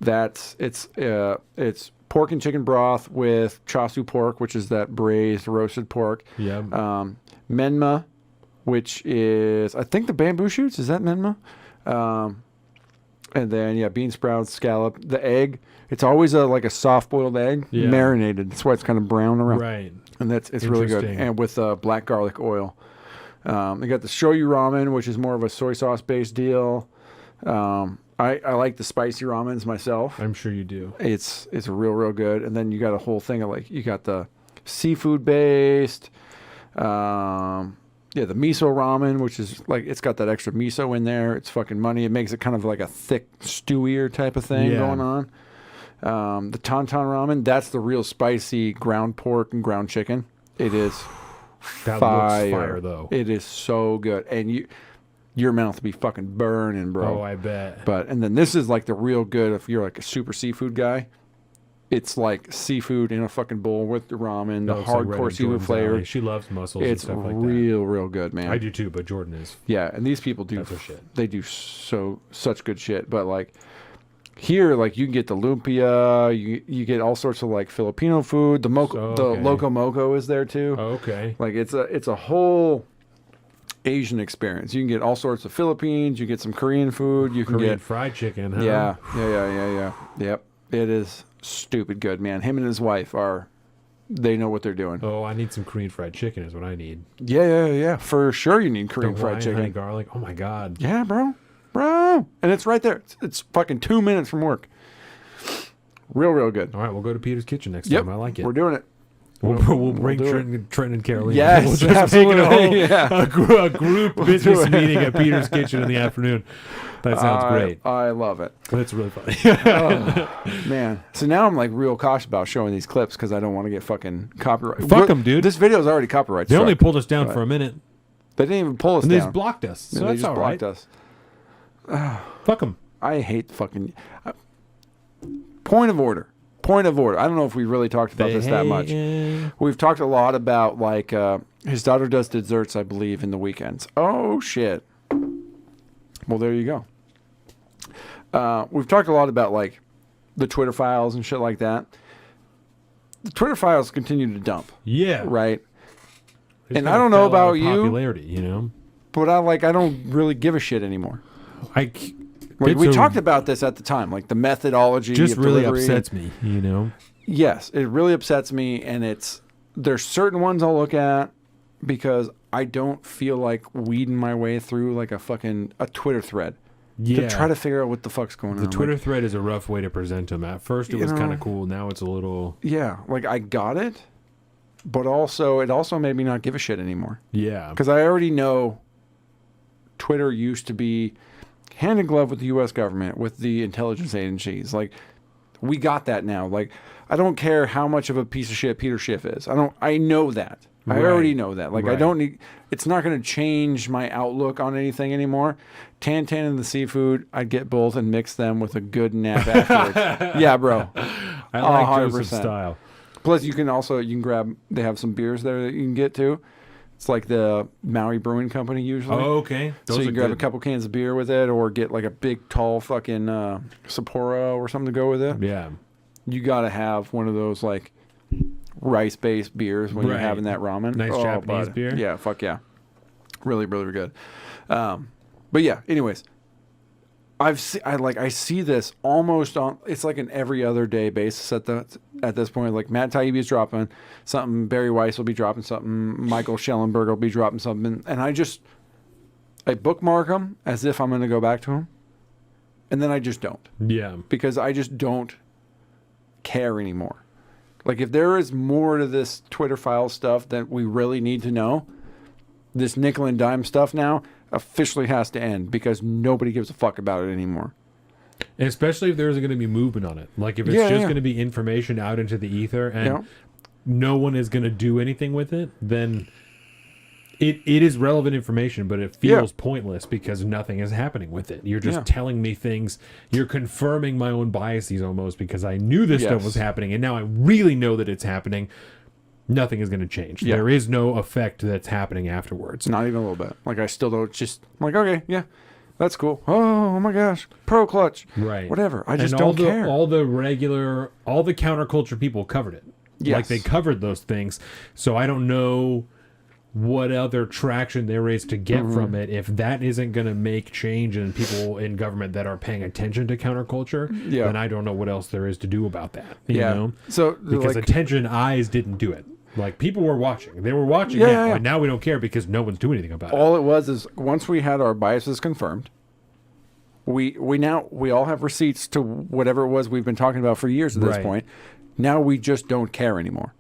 it's pork and chicken broth with chasu pork, which is that braised roasted pork. Yeah. Menma, which is I think the bamboo shoots. Is that menma? And then bean sprouts, scallop, the egg. It's always like a soft boiled egg, marinated. That's why it's kind of brown around. Right. And it's really good. And with black garlic oil. They got the shoyu ramen, which is more of a soy sauce based deal. I like the spicy ramens myself. I'm sure you do. It's real good. And then you got a whole thing of you got the seafood based. The miso ramen, which is it's got that extra miso in there. It's fucking money. It makes it kind of like a thick stewier type of thing going on. The Tantan ramen, that's the real spicy ground pork and ground chicken. It is that fire. Looks fire though. It is so good. And your mouth will be fucking burning, bro. Oh, I bet. And then this is the real good if you're a super seafood guy. It's like seafood in a fucking bowl with the ramen, the hardcore seafood flavor. She loves mussels and stuff like that. It's real good, man. I do too, but Jordan is. Yeah, and these people do. That's her shit. They do such good shit. But here, you can get the lumpia. You get all sorts of Filipino food. The loco moco is there too. Oh, okay. It's a whole Asian experience. You can get all sorts of Philippines. You get some Korean food. You can Korean get fried chicken. Huh? Yeah. Yep. It is stupid good, man. Him and his wife they know what they're doing. Oh, I need some Korean fried chicken is what I need. Yeah. For sure you need Korean Hawaiian fried chicken. Honey garlic. Oh my God. Yeah, bro. And it's right there. It's fucking 2 minutes from work. Real good. All right, we'll go to Peter's Kitchen next time. I like it. We're doing it. We'll bring Trent and Carolina. Yes, we'll just absolutely. make it a group business meeting at Peter's Kitchen in the afternoon. That sounds great. I love it. That's really funny. Man. So now I'm real cautious about showing these clips because I don't want to get fucking copyright. Fuck them, dude. This video is already copyright They struck. only pulled us down for a minute. They didn't even pull us and down. They just blocked us. So they that's just all blocked right. us. Fuck them. I hate fucking... Point of order. I don't know if we really talked about this that much. We've talked a lot about his daughter does desserts, I believe, in the weekends. Oh shit. Well, there you go. We've talked a lot about the Twitter files and shit like that. The Twitter files continue to dump. Yeah. Right. It's and I don't know about popularity, but I don't really give a shit anymore. We talked about this at the time, the methodology just of really delivery. upsets me, Yes, it really upsets me, and there's certain ones I'll look at because I don't feel like weeding my way through a Twitter thread to try to figure out what the fuck's going on. The Twitter thread is a rough way to present them. At first, it was kind of cool. Now it's a little... Yeah, I got it, but it also made me not give a shit anymore. Yeah. Because I already know Twitter used to be hand in glove with the U.S. government, with the intelligence agencies. We got that now. I don't care how much of a piece of shit Peter Schiff is. I know that. I already know that. I don't need... It's not going to change my outlook on anything anymore. Tantan and the seafood, I'd get both and mix them with a good nap afterwards. Yeah, bro. I like Joseph's style. Plus, you can grab... They have some beers there that you can get, too. It's the Maui Brewing Company usually. Oh, okay. So you can grab a couple cans of beer with it or get a big, tall fucking Sapporo or something to go with it. Yeah. You got to have one of those rice-based beers when you're having that ramen. Nice Japanese beer. Yeah, fuck yeah. Really, really good. But yeah, anyways. I see this almost on... It's an every other day basis at this point. Matt Taibbi is dropping something. Barry Weiss will be dropping something. Michael Schellenberg will be dropping something. And I bookmark them as if I'm going to go back to them. And then I just don't. Yeah. Because I just don't care anymore. If there is more to this Twitter file stuff that we really need to know, this nickel and dime stuff now officially has to end because nobody gives a fuck about it anymore. And especially if there's going to be movement on it. If it's just going to be information out into the ether and no one is going to do anything with it, then it is relevant information, but it feels pointless because nothing is happening with it. You're just telling me things. You're confirming my own biases almost because I knew this stuff was happening and now I really know that it's happening. Nothing is going to change. There is no effect that's happening afterwards. Not even a little bit. I still don't just... okay, yeah. That's cool. Oh my gosh, pro clutch. Right. Whatever. I just and don't care. All the counterculture people covered it. Yes. Like they covered those things. So I don't know what other traction there is to get from it if that isn't going to make change in people in government that are paying attention to counterculture. Then I don't know what else there is to do about that. You know? So because attention eyes didn't do it. Like people were watching. They were watching and now we don't care because no one's doing anything about it. All it was is once we had our biases confirmed, we all have receipts to whatever it was we've been talking about for years at this point. Now we just don't care anymore.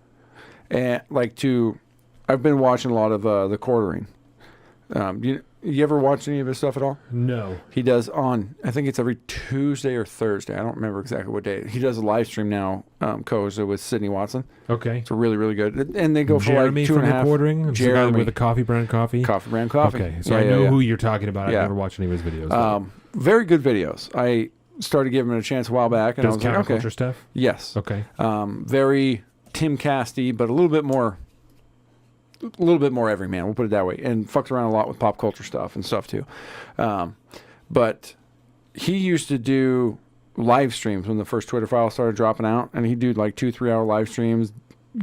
And I've been watching a lot of the Quartering. You ever watch any of his stuff at all? No. He does I think it's every Tuesday or Thursday. I don't remember exactly what day. He does a live stream now, co-hosted with Sydney Watson. Okay. It's really, really good. And they go for Jeremy like 2.5. from the Quartering? Jeremy. With the coffee brand coffee? Coffee brand coffee. Okay. So I know who you're talking about. I've never watched any of his videos. Very good videos. I started giving him a chance a while back. And does I was like, okay. counterculture stuff? Yes. Okay. Very Tim Casty, but a little bit more everyman, we'll put it that way, and fucks around a lot with pop culture stuff and stuff too. But he used to do live streams when the first Twitter files started dropping out, and he'd do like 2-3 hour live streams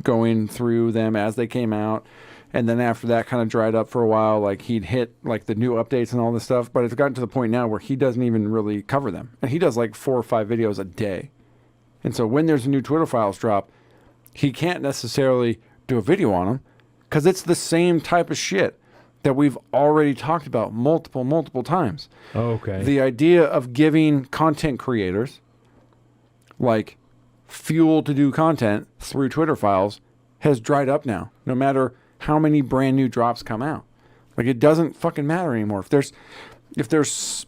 going through them as they came out. And then after that kind of dried up for a while, like he'd hit like the new updates and all this stuff, but it's gotten to the point now where he doesn't even really cover them. And he does like 4 or 5 videos a day. And so when there's a new Twitter files drop, he can't necessarily do a video on them because it's the same type of shit that we've already talked about multiple times. Oh, okay. The idea of giving content creators like fuel to do content through Twitter files has dried up now, no matter how many brand new drops come out. Like it doesn't fucking matter anymore. If there's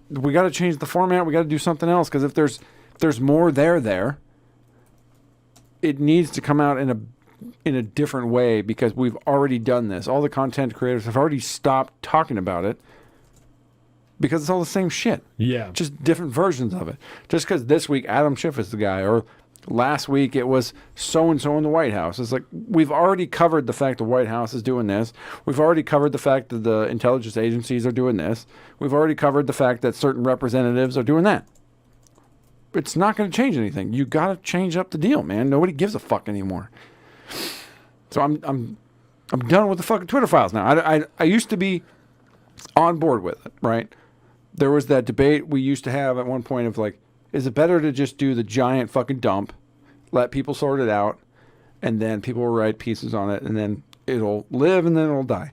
we got to change the format, we got to do something else, because if there's more there, it needs to come out in a different way, because we've already done this. All the content creators have already stopped talking about it because it's all the same shit. Yeah. Just different versions of it. Just because this week Adam Schiff is the guy, or last week it was so-and-so in the White House. It's like we've already covered the fact the White House is doing this. We've already covered the fact that the intelligence agencies are doing this. We've already covered the fact that certain representatives are doing that. It's not going to change anything. You got to change up the deal, man. Nobody gives a fuck anymore. So I'm done with the fucking Twitter files now. I used to be on board with it, right? There was that debate we used to have at one point of like, is it better to just do the giant fucking dump, let people sort it out, and then people will write pieces on it, and then it'll live and then it'll die.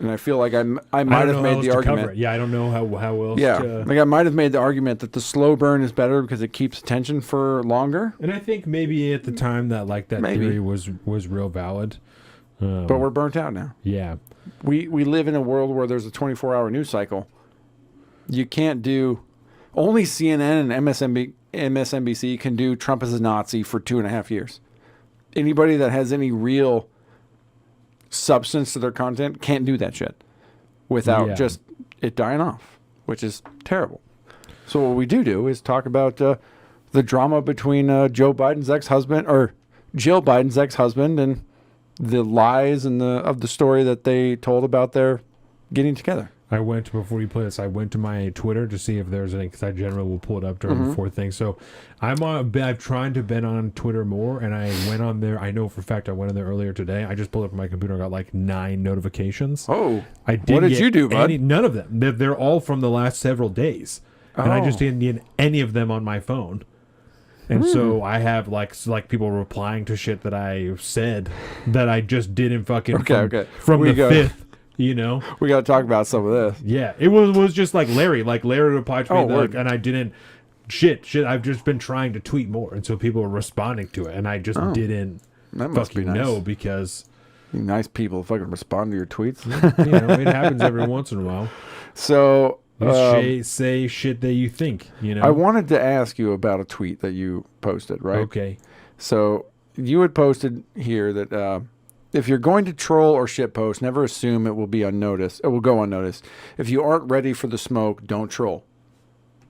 And I feel like I might have made the argument. Yeah, I don't know how else. Yeah, like I might have made the argument that the slow burn is better because it keeps attention for longer. And I think maybe at the time that theory was real valid. But we're burnt out now. Yeah, we live in a world where there's a 24-hour news cycle. You can't do. Only CNN and MSNBC can do Trump as a Nazi for 2.5 years. Anybody that has any real substance to their content can't do that shit without just it dying off, which is terrible. So what we do is talk about the drama between Joe Biden's ex-husband, or Jill Biden's ex-husband, and the lies and of the story that they told about their getting together. Before you play this, I went to my Twitter to see if there's any, because I generally will pull it up during before things. So I've tried to been on Twitter more, and I went on there. I know for a fact I went on there earlier today. I just pulled up my computer and got like 9 notifications. Oh, what did you do, bud? None of them. They're all from the last several days, and I just didn't get any of them on my phone. And so I have like people replying to shit that I said that I just didn't fucking from the 5th. You know, we got to talk about some of this. Yeah, it was just like Larry replied to me, and I didn't. Shit. I've just been trying to tweet more, and so people are responding to it, and I just didn't fucking know, because nice people fucking respond to your tweets. It happens every once in a while. So say shit that you think. I wanted to ask you about a tweet that you posted, right? Okay. So you had posted here that. If you're going to troll or shitpost, never assume it will be unnoticed. It will go unnoticed. If you aren't ready for the smoke, don't troll.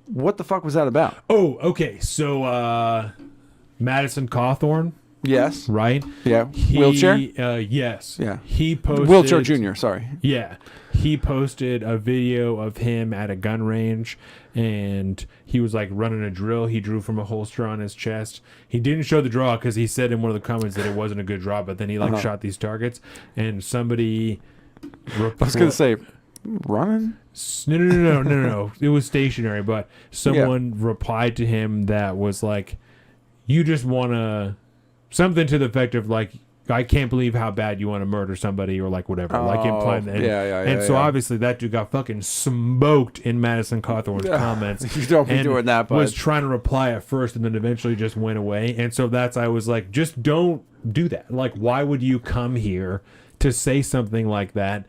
What the fuck was that about? Oh, okay. So Madison Cawthorn, Yes. Right? Yeah. Wheelchair? Yes. Yeah. He posted... Wheelchair Junior, sorry. Yeah. He posted a video of him at a gun range, and he was like running a drill. He drew from a holster on his chest. He didn't show the draw because he said in one of the comments that it wasn't a good draw, but then he like shot these targets, and somebody... I was going to say, running? No. It was stationary, but someone replied to him that was like, you just want to... Something to the effect of like, I can't believe how bad you want to murder somebody or like whatever. Like implying that. And so obviously that dude got fucking smoked in Madison Cawthorn's comments. You don't be doing that, bud. Was trying to reply at first and then eventually just went away. And so I was like, just don't do that. Like, why would you come here to say something like that?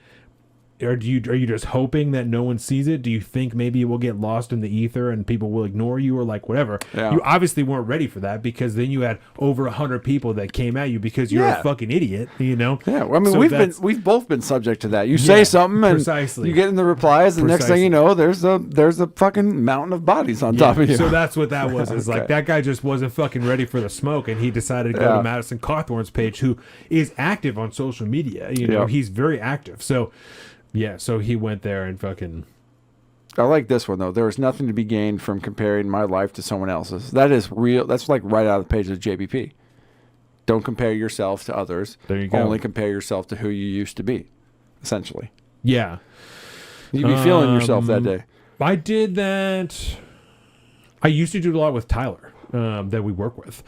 Or are you just hoping that no one sees it? Do you think maybe it will get lost in the ether and people will ignore you or like whatever? Yeah. You obviously weren't ready for that because then you had over 100 people that came at you because you're a fucking idiot, you know? Yeah, well, I mean, so we've both been subject to that. You say something and you get in the replies, and next thing you know, there's a fucking mountain of bodies on top of you. So that's what that was. Is like that guy just wasn't fucking ready for the smoke, and he decided to go to Madison Cawthorn's page, who is active on social media. You know, he's very active. So. Yeah, so he went there and fucking... I like this one, though. There is nothing to be gained from comparing my life to someone else's. That is real. That's like right out of the page of JBP. Don't compare yourself to others. There you go. Only compare yourself to who you used to be, essentially. Yeah. You'd be feeling yourself that day. I did that... I used to do it a lot with Tyler. That we work with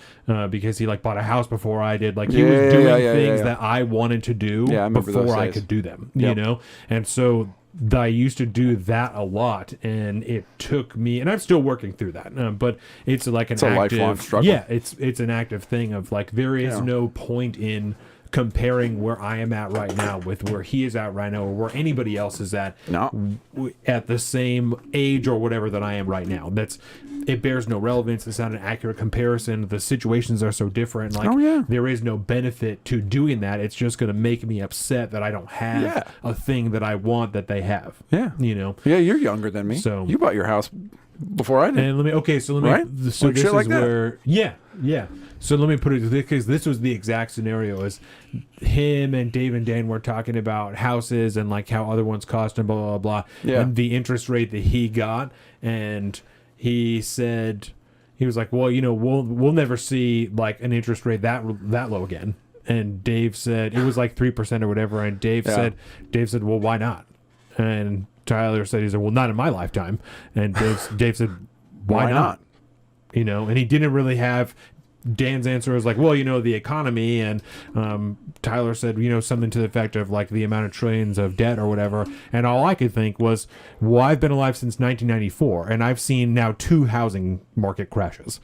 because he like bought a house before I did. Like he was doing things that I wanted to do before I could do them, you know? And so I used to do that a lot, and it took me, and I'm still working through that, but it's like a lifelong struggle. Yeah, it's an active thing of like there is no point in comparing where I am at right now with where he is at right now or where anybody else is at at the same age or whatever that I am right now. It bears no relevance. It's not an accurate comparison. The situations are so different. Like there is no benefit to doing that. It's just going to make me upset that I don't have a thing that I want that they have. Yeah. You know? Yeah, you're younger than me. So you bought your house before I did. And let me so this is like where So let me put it because this was the exact scenario is him and Dave and Dan were talking about houses and like how other ones cost and blah blah blah. Yeah. And the interest rate that he got, and he said he was like, well, you know, we'll never see like an interest rate that low again. And Dave said it was like 3% or whatever. And Dave said, well, why not? And Tyler said, he said, well, not in my lifetime. And Dave said, why not? You know, and he didn't really have. Dan's answer was like, well, you know, the economy, and Tyler said, you know, something to the effect of like the amount of trillions of debt or whatever. And all I could think was, well, I've been alive since 1994, and I've seen now 2 housing market crashes.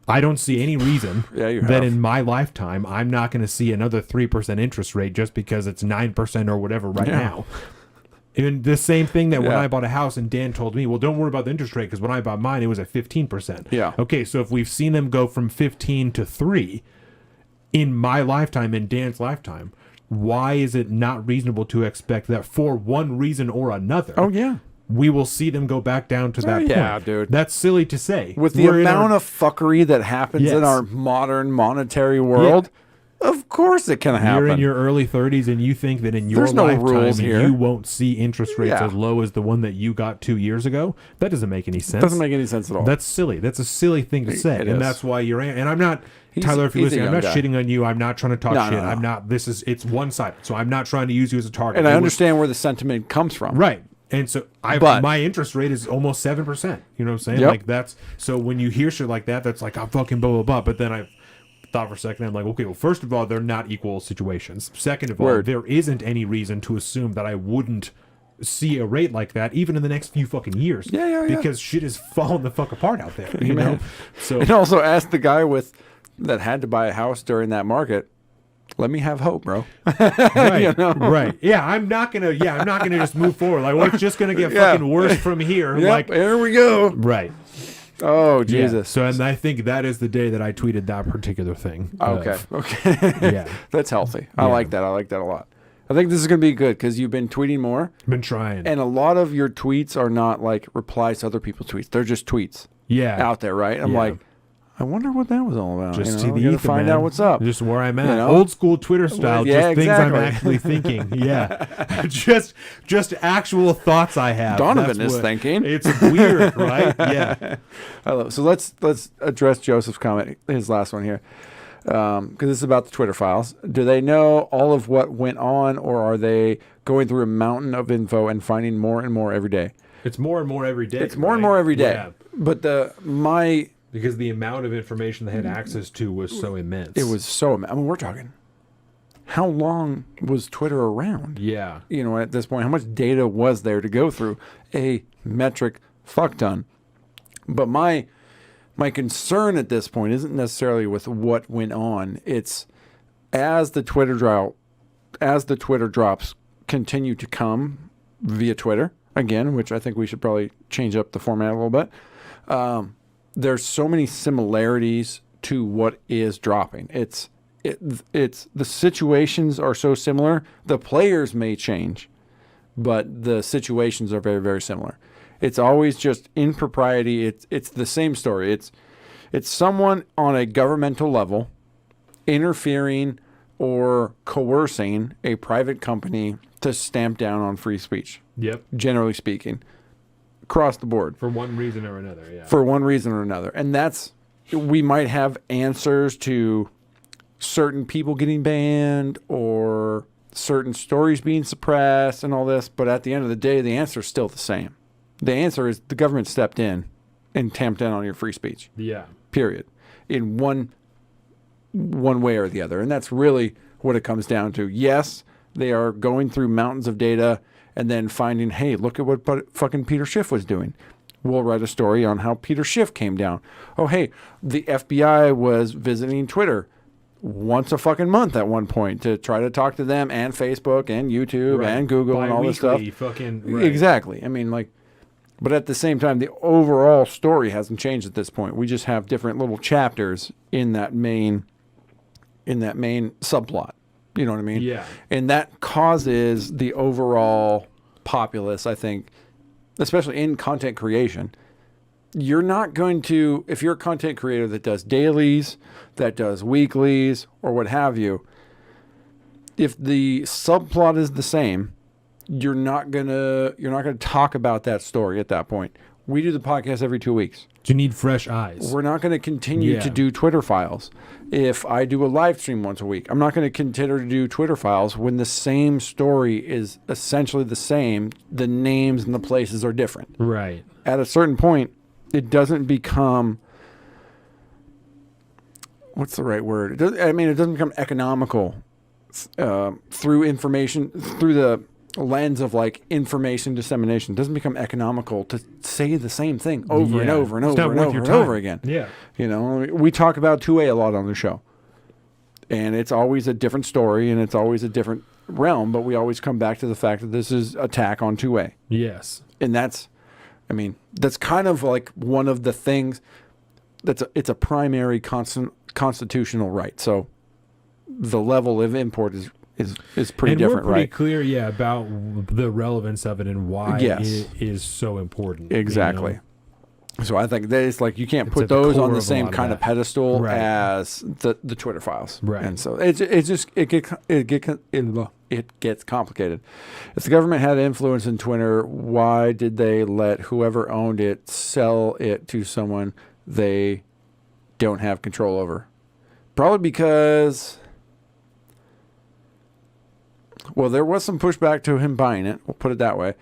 I don't see any reason that in my lifetime I'm not going to see another 3% interest rate just because it's 9% or whatever now. And the same thing that when I bought a house and Dan told me, well, don't worry about the interest rate because when I bought mine, it was at 15%. Yeah. Okay, so if we've seen them go from 15 to 3 in my lifetime and Dan's lifetime, why is it not reasonable to expect that for one reason or another? We will see them go back down to that point. Yeah, dude. That's silly to say. With the amount of fuckery that happens in our modern monetary world, of course it can happen. You're in your early 30s and you think that in your lifetime you won't see interest rates as low as the one that you got 2 years ago. That doesn't make any sense. Doesn't make any sense at all. That's silly. That's a silly thing to say. And that's why you're... And I'm not... Tyler, if you're listening, I'm not shitting on you. I'm not trying to talk shit. I'm not... It's one-sided. So I'm not trying to use you as a target. And I understand where the sentiment comes from. Right. And so my interest rate is almost 7%. You know what I'm saying? Like that's... So when you hear shit like that, that's like, I'm fucking blah, blah, blah. But then I thought for a second, I'm like, okay, well, first of all, they're not equal situations. Second of all, there isn't any reason to assume that I wouldn't see a rate like that even in the next few fucking years. Because shit is falling the fuck apart out there. You know? So and also ask the guy that had to buy a house during that market. Let me have hope, bro. Right. You know? Right. Yeah, I'm not gonna just move forward. Like, well, it's just gonna get fucking worse from here. Like, here we go. Right. Oh, Jesus. Yeah. So, and I think that is the day that I tweeted that particular thing. Okay. Yeah. That's healthy. I like that. I like that a lot. I think this is going to be good because you've been tweeting more. Been trying. And a lot of your tweets are not like replies to other people's tweets. They're just tweets. Yeah. Out there, right? I'm like, I wonder what that was all about. Just we gotta find out what's up. Just where I'm at. Old school Twitter style. Yeah, just things I'm actually thinking. Yeah. just actual thoughts I have. Donovan is thinking. It's weird, right? Yeah. I love it. So let's address Joseph's comment, his last one here. Because this is about the Twitter files. Do they know all of what went on, or are they going through a mountain of info and finding more and more every day? It's more and more every day. It's more and more every day. Yeah. But because the amount of information they had access to was so immense. It was so immense. I mean, we're talking, how long was Twitter around? Yeah. At this point, how much data was there to go through? A metric fuck ton. But my concern at this point isn't necessarily with what went on. It's as the Twitter drops continue to come via Twitter again, which I think we should probably change up the format a little bit. There's so many similarities to what is dropping. It's the situations are so similar. The players may change, but the situations are very, very similar. It's always just impropriety. It's the same story. It's someone on a governmental level interfering or coercing a private company to stamp down on free speech. Yep. Generally speaking. Across the board. For one reason or another, yeah. For one reason or another. And we might have answers to certain people getting banned or certain stories being suppressed and all this, but at the end of the day, the answer is still the same. The answer is the government stepped in and tamped down on your free speech. Yeah. Period. In one way or the other. And that's really what it comes down to. Yes, they are going through mountains of data and then finding, hey, look at what fucking Peter Schiff was doing. We'll write a story on how Peter Schiff came down. Oh, hey, the FBI was visiting Twitter once a fucking month at one point to try to talk to them, and Facebook and YouTube and Google and all this stuff. Exactly. I mean, but at the same time, the overall story hasn't changed at this point. We just have different little chapters in that main subplot. You know what I mean? Yeah. And that causes the overall populace, I think, especially in content creation. You're not going to, if you're a content creator that does dailies, that does weeklies, or what have you, if the subplot is the same, you're not gonna talk about that story at that point. We do the podcast every 2 weeks. You need fresh eyes. We're not going to continue to do Twitter files. If I do a live stream once a week, I'm not going to continue to do Twitter files when the same story is essentially the same. The names and the places are different. Right. At a certain point, it doesn't become, what's the right word? It doesn't become economical through the lens of information dissemination. It doesn't become economical to say the same thing over and over and over and over and over again. Yeah. We talk about 2A a lot on the show, and it's always a different story and it's always a different realm, but we always come back to the fact that this is attack on 2A. Yes. And that's kind of one of the things it's a primary constitutional right. So the level of import is pretty different, right? We're pretty clear, about the relevance of it and why it is so important. Exactly. So I think that it's you can't put those on the same kind of pedestal as the Twitter files, right? And so it gets complicated. If the government had influence in Twitter, why did they let whoever owned it sell it to someone they don't have control over? Probably because, well, there was some pushback to him buying it. We'll put it that way.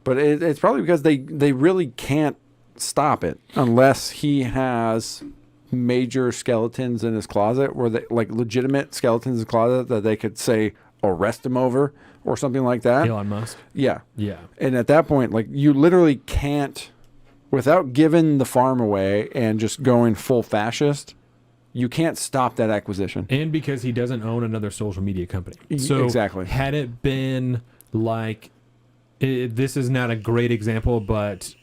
But it's probably because they really can't stop it unless he has major skeletons in his closet, where they legitimate skeletons in his closet that they could say arrest him over or something like that. Elon Musk. Yeah. Yeah. And at that point, you literally can't, without giving the farm away and just going full fascist, you can't stop that acquisition. And because he doesn't own another social media company. So exactly. Had it been this is not a great example, but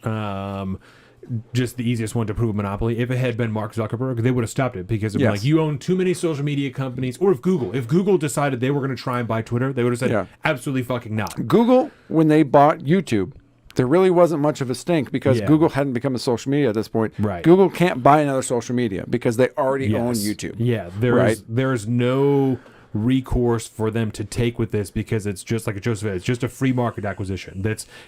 just the easiest one to prove a monopoly. If it had been Mark Zuckerberg, they would have stopped it because of you own too many social media companies. Or if Google decided they were going to try and buy Twitter, they would have said absolutely fucking not. Google, when they bought YouTube, there really wasn't much of a stink because Google hadn't become a social media at this point. Right. Google can't buy another social media because they already own YouTube. Yeah, there's no recourse for them to take with this because it's just like Joseph said, it's just a free market acquisition.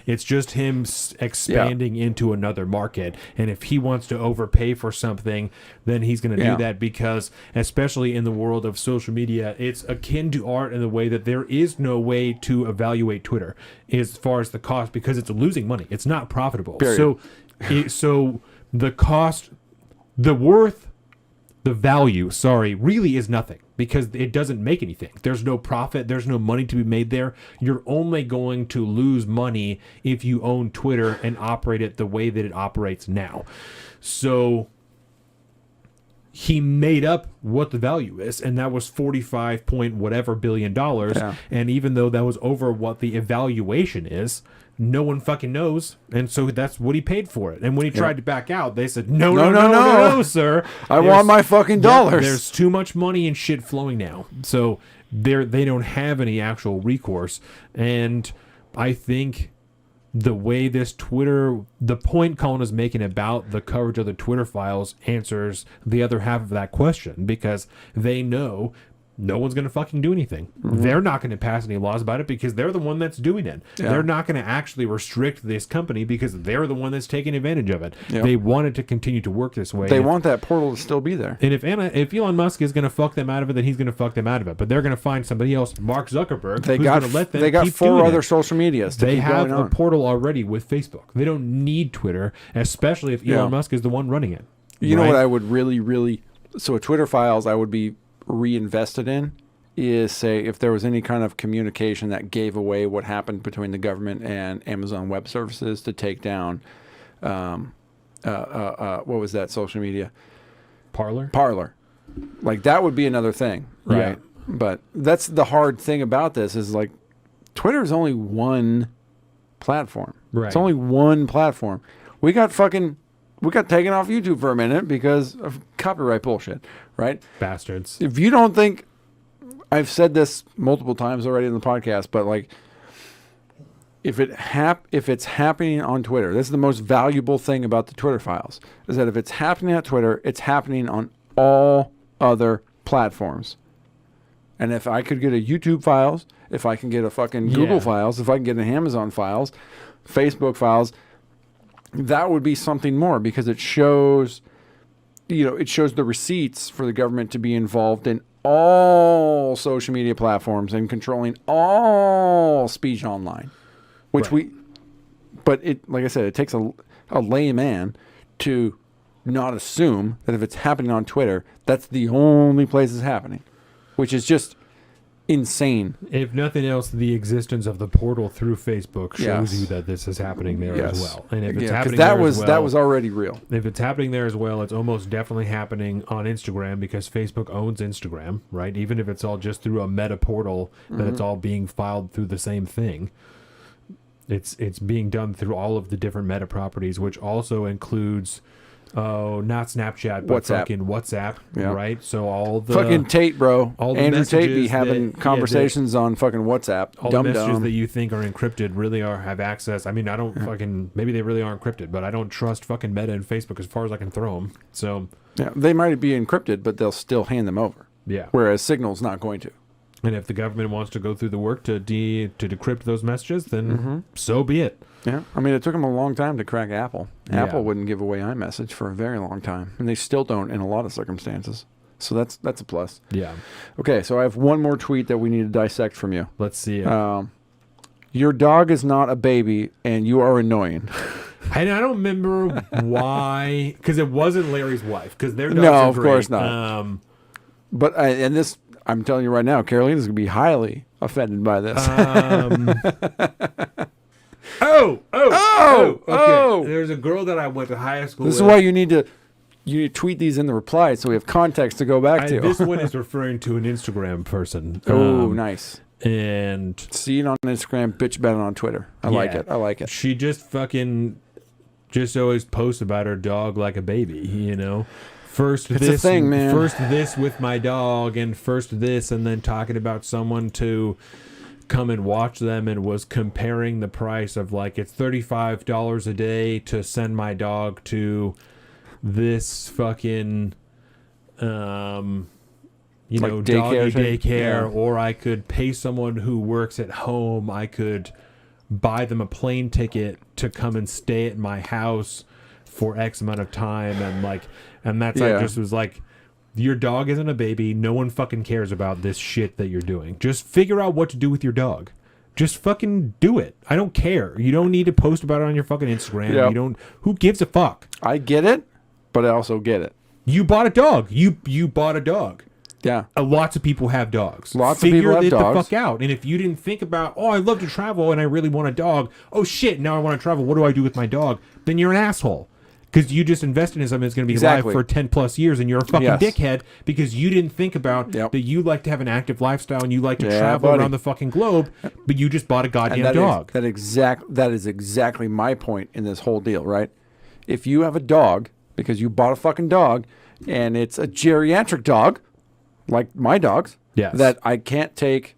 It's just him expanding into another market, and if he wants to overpay for something, then he's going to do that, because especially in the world of social media, it's akin to art in the way that there is no way to evaluate Twitter as far as the cost, because it's losing money. It's not profitable. Period. So the cost, the worth, the value, really is nothing, because it doesn't make anything. There's no profit. There's no money to be made there. You're only going to lose money if you own Twitter and operate it the way that it operates now. So he made up what the value is, and that was 45 point whatever billion dollars. Yeah. And even though that was over what the evaluation is, no one fucking knows, and so that's what he paid for it. And when he tried to back out, they said, no, sir. I want my fucking dollars. There's too much money and shit flowing now. So they don't have any actual recourse. And I think the way this Twitter, the point Colin is making about the coverage of the Twitter files answers the other half of that question, because they know no one's going to fucking do anything. Mm-hmm. They're not going to pass any laws about it because they're the one that's doing it. Yeah. They're not going to actually restrict this company because they're the one that's taking advantage of it. Yep. They want it to continue to work this way. They want that portal to still be there. And if Elon Musk is going to fuck them out of it, then he's going to fuck them out of it. But they're going to find somebody else, Mark Zuckerberg, who's going to let them They got keep 4 doing other it. social medias to They keep have going on. a portal already with Facebook. They don't need Twitter, especially if Elon Musk is the one running it. You know what I would really... So a Twitter files I would be reinvested in is, say, if there was any kind of communication that gave away what happened between the government and Amazon Web Services to take down, what was that social media? Parler. Like, that would be another thing, right? Yeah. But that's the hard thing about this is, like, Twitter is only one platform. Right. It's only one platform. We got taken off YouTube for a minute because of copyright bullshit, right? Bastards. If you don't think... I've said this multiple times already in the podcast, but like, if it's happening on Twitter, this is the most valuable thing about the Twitter files, is that if it's happening at Twitter, it's happening on all other platforms. And if I could get a YouTube files, if I can get a fucking Google files, if I can get an Amazon files, Facebook files, that would be something more, because it shows, it shows the receipts for the government to be involved in all social media platforms and controlling all speech online, which but it, like I said, it takes a layman to not assume that if it's happening on Twitter, that's the only place it's happening, which is just insane. If nothing else, the existence of the portal through Facebook shows you that this is happening there as well. And if it's happening that was already real. If it's happening there as well, it's almost definitely happening on Instagram, because Facebook owns Instagram, right? Even if it's all just through a meta portal, that it's all being filed through the same thing. It's being done through all of the different meta properties, which also includes not Snapchat, but fucking WhatsApp, right? So all the fucking Tate, bro. All the Andrew Tate be messages having conversations on fucking WhatsApp. All the messages that you think are encrypted really have access. I mean, I don't fucking, maybe they really are encrypted, but I don't trust fucking Meta and Facebook as far as I can throw them. So yeah, they might be encrypted, but they'll still hand them over. Yeah. Whereas Signal's not going to. And if the government wants to go through the work to decrypt those messages, then so be it. Yeah, I mean, it took them a long time to crack Apple. Apple wouldn't give away iMessage for a very long time, and they still don't in a lot of circumstances. So that's a plus. Yeah. Okay, so I have one more tweet that we need to dissect from you. Let's see it. Your dog is not a baby, and you are annoying. And I don't remember why, because it wasn't Larry's wife, because their dogs no, are of great. Course not. But and this, I'm telling you right now, Carolina's gonna be highly offended by this. Okay. There's a girl that I went to high school with. This is why you need to tweet these in the replies so we have context to go back to. This one is referring to an Instagram person. Nice. And see it on Instagram, bitch about it on Twitter. I like it. She just always posts about her dog like a baby, First it's this a thing, man. First this with my dog, and first this, and then talking about someone to come and watch them and was comparing the price of like it's $35 a day to send my dog to this fucking you Like know, daycare doggy thing? daycare, Yeah. or I could pay someone who works at home. I could buy them a plane ticket to come and stay at my house for X amount of time, and that's I just was like, your dog isn't a baby. No one fucking cares about this shit that you're doing. Just figure out what to do with your dog. Just fucking do it. I don't care. You don't need to post about it on your fucking Instagram. Yep. You don't. Who gives a fuck? I get it, but I also get it. You bought a dog. You bought a dog. Yeah. Lots of people have dogs. Lots of people have Figure it dogs. the fuck out. And if you didn't think about, oh, I love to travel and I really want a dog. Oh shit, now I want to travel. What do I do with my dog? Then you're an asshole. Because you just invested in something that's going to be alive for 10 plus years, and you're a fucking dickhead because you didn't think about that you like to have an active lifestyle and you like to travel around the fucking globe, but you just bought a goddamn dog. That is exactly my point in this whole deal, right? If you have a dog because you bought a fucking dog and it's a geriatric dog, like my dogs, that I can't take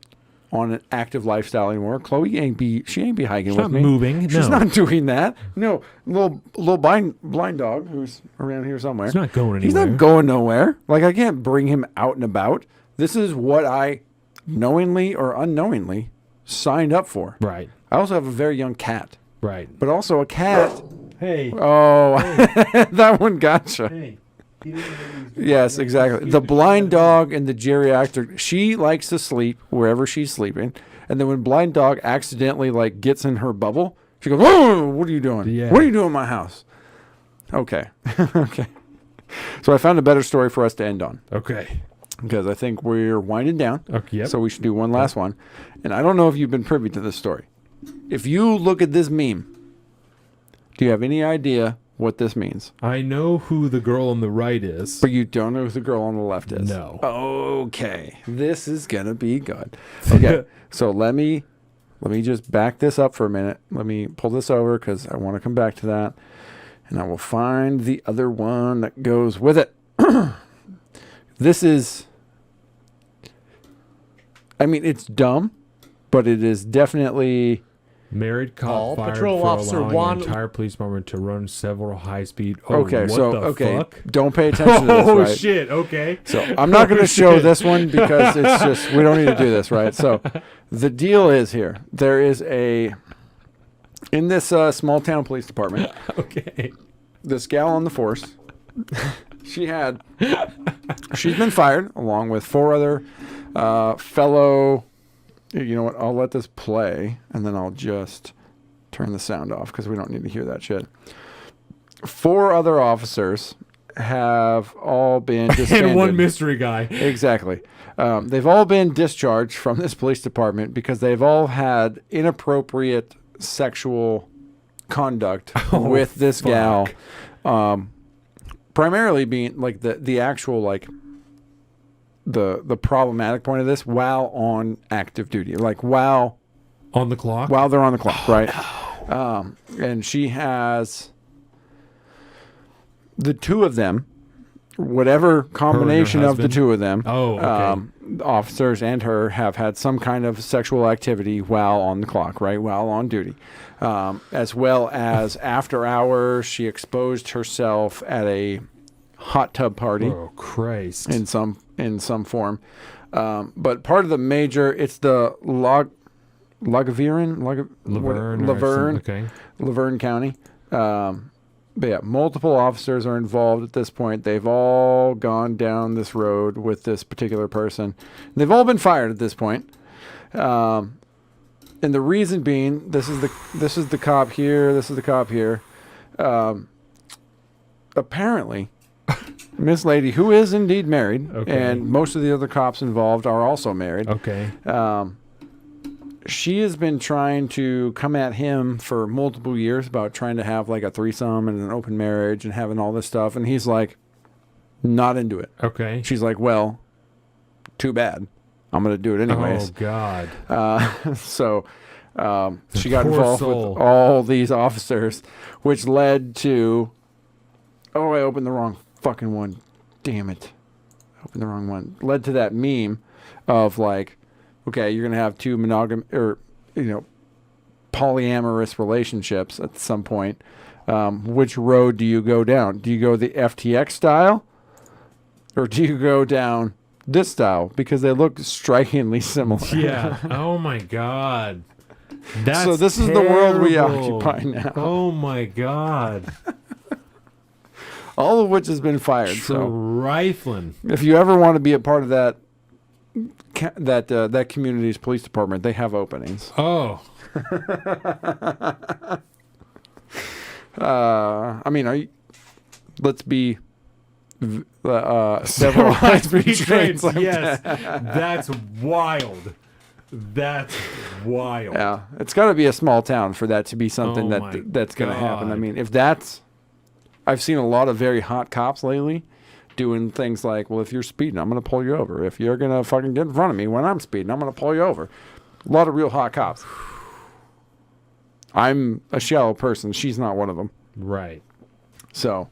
on an active lifestyle anymore. Chloe ain't be hiking with me. Not moving. She's not doing that. No, little blind dog who's around here somewhere. He's not going anywhere. He's not going nowhere. Like, I can't bring him out and about. This is what I knowingly or unknowingly signed up for. Right. I also have a very young cat. Right. But also a cat. Hey. Oh, hey. That one gotcha. Hey. Yes, exactly. The blind dog and the geriatric, she likes to sleep wherever she's sleeping. And then when blind dog accidentally like gets in her bubble, she goes, "Oh, what are you doing? Yeah. What are you doing in my house?" Okay. Okay. So I found a better story for us to end on. Okay. Because I think we're winding down. Okay. Yep. So we should do one last one. And I don't know if you've been privy to this story. If you look at this meme, do you have any idea what this means? I know who the girl on the right is. But you don't know who the girl on the left is. No. Okay. This is going to be good. Okay. So let me just back this up for a minute. Let me pull this over because I want to come back to that. And I will find the other one that goes with it. This is, I mean, it's dumb, but it is definitely... Married cop fired Patrol for Officer allowing Juan. an entire police department to run several high-speed... Oh, Okay, what so, the fuck? don't pay attention to this, Oh, right? shit, okay. So I'm not going to show this one because it's just, we don't need to do this, right? So the deal is here. There is in this small town police department, Okay. this gal on the force, she's been fired along with 4 other fellow... You know what? I'll let this play, and then I'll just turn the sound off because we don't need to hear that shit. 4 other officers have all been disbanded. And one mystery guy. Exactly. They've all been discharged from this police department because they've all had inappropriate sexual conduct with this gal. Primarily being like the actual like... The problematic point of this while on active duty, like while on the clock, while they're on the clock, right? No. And she has the 2 of them, whatever combination of the 2 of them, officers and her have had some kind of sexual activity while on the clock, right? While on duty, as well as after hours, she exposed herself at a hot tub party. Oh Christ! In some form, but part of the major, it's the Laverne County. But yeah, multiple officers are involved at this point. They've all gone down this road with this particular person. They've all been fired at this point. And the reason being, this is the cop here. This is the cop here. Apparently, Miss Lady, who is indeed married, and most of the other cops involved are also married. Okay. She has been trying to come at him for multiple years about trying to have like a threesome and an open marriage and having all this stuff. And he's like, not into it. Okay. She's like, well, too bad. I'm going to do it anyways. Oh, God. So she got involved with all these officers, which led to... Oh, I opened the wrong fucking one. Damn it. I opened the wrong one. Led to that meme of like, okay, you're going to have two polyamorous relationships at some point. Which road do you go down? Do you go the FTX style, or do you go down this style? Because they look strikingly similar. Yeah. Oh my God. So this is the world we occupy now. Oh my God. All of which has been fired. Trifling. So if you ever want to be a part of that community's police department, they have openings. Oh. I mean, let's be several high-speed trains. Like yes, that. That's wild. That's wild. Yeah, it's got to be a small town for that to be something that's going to happen. I mean, I've seen a lot of very hot cops lately doing things like, well, if you're speeding, I'm going to pull you over. If you're going to fucking get in front of me when I'm speeding, I'm going to pull you over. A lot of real hot cops. I'm a shallow person. She's not one of them. Right. So,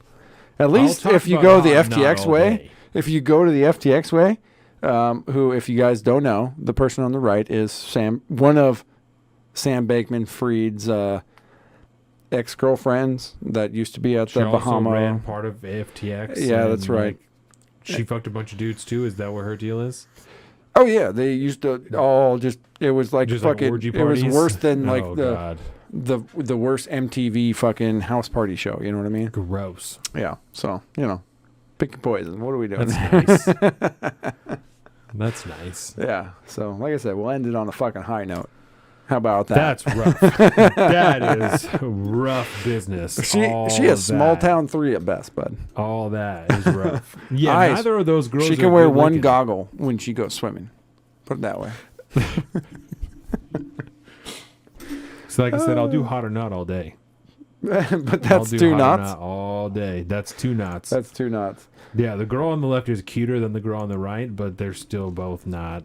at least if you go the FTX way, who, if you guys don't know, the person on the right is one of Sam Bankman-Fried's ex-girlfriends that used to be at the Bahama. Also ran part of FTX. Yeah, that's right. She fucked a bunch of dudes too. Is that what her deal is? Oh yeah, they used to all just. It was like just fucking. Like it was worse than like God. the worst MTV fucking house party show. You know what I mean? Gross. Yeah. So pick your poison. What are we doing? That's nice. That's nice. Yeah. So like I said, we'll end it on a fucking high note. How about that? That's rough. That is rough business. She has small town 3 at best, bud. All that is rough. Yeah, neither of those girls. She can wear one goggle when she goes swimming. Put it that way. So like I said, I'll do hot or not all day. But that's 2 knots? All day. That's 2 knots. That's 2 knots. Yeah, the girl on the left is cuter than the girl on the right, but they're still both not,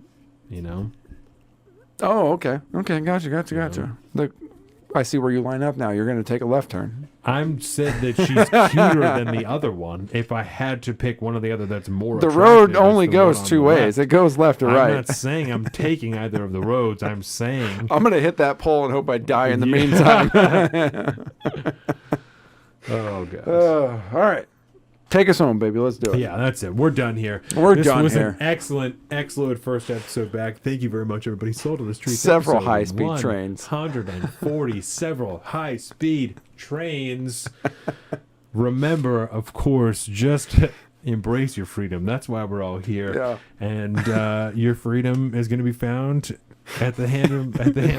Oh, okay. Okay, gotcha. Look, I see where you line up now. You're going to take a left turn. I'm said that she's cuter than the other one. If I had to pick one or the other that's more the road only goes 2 ways. It goes left or right. I'm not saying I'm taking either of the roads. I'm saying I'm going to hit that pole and hope I die in the meantime. Oh, gosh. All right. Take us home, baby. Let's do it. Yeah, that's it. We're done here. This was an excellent first episode back. Thank you very much, everybody. Sold to the Streets. Several high-speed trains. 140 several high-speed trains. Remember, of course, just embrace your freedom. That's why we're all here. Yeah. And your freedom is going to be found at the hand.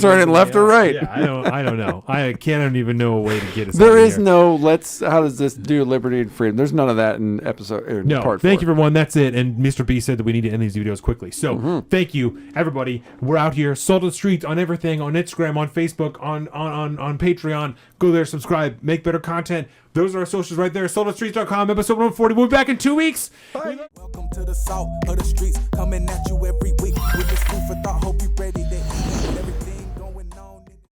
Turning left or right. Yeah, I don't know. I don't even know a way to get us. There is no how does this do liberty and freedom? There's none of that in episode. No. Part thank 4. you, everyone. That's it. And Mr. B said that we need to end these videos quickly. So thank you, everybody. We're out here. Sold to the Streets on everything, on Instagram, on Facebook, on Patreon. Go there, subscribe, make better content. Those are our socials right there. SoldToTheStreets.com, episode 140. We'll be back in 2 weeks. Bye. Welcome to the Salt of the Streets, coming at you every week with this food for thought. Hope you ready to eat everything.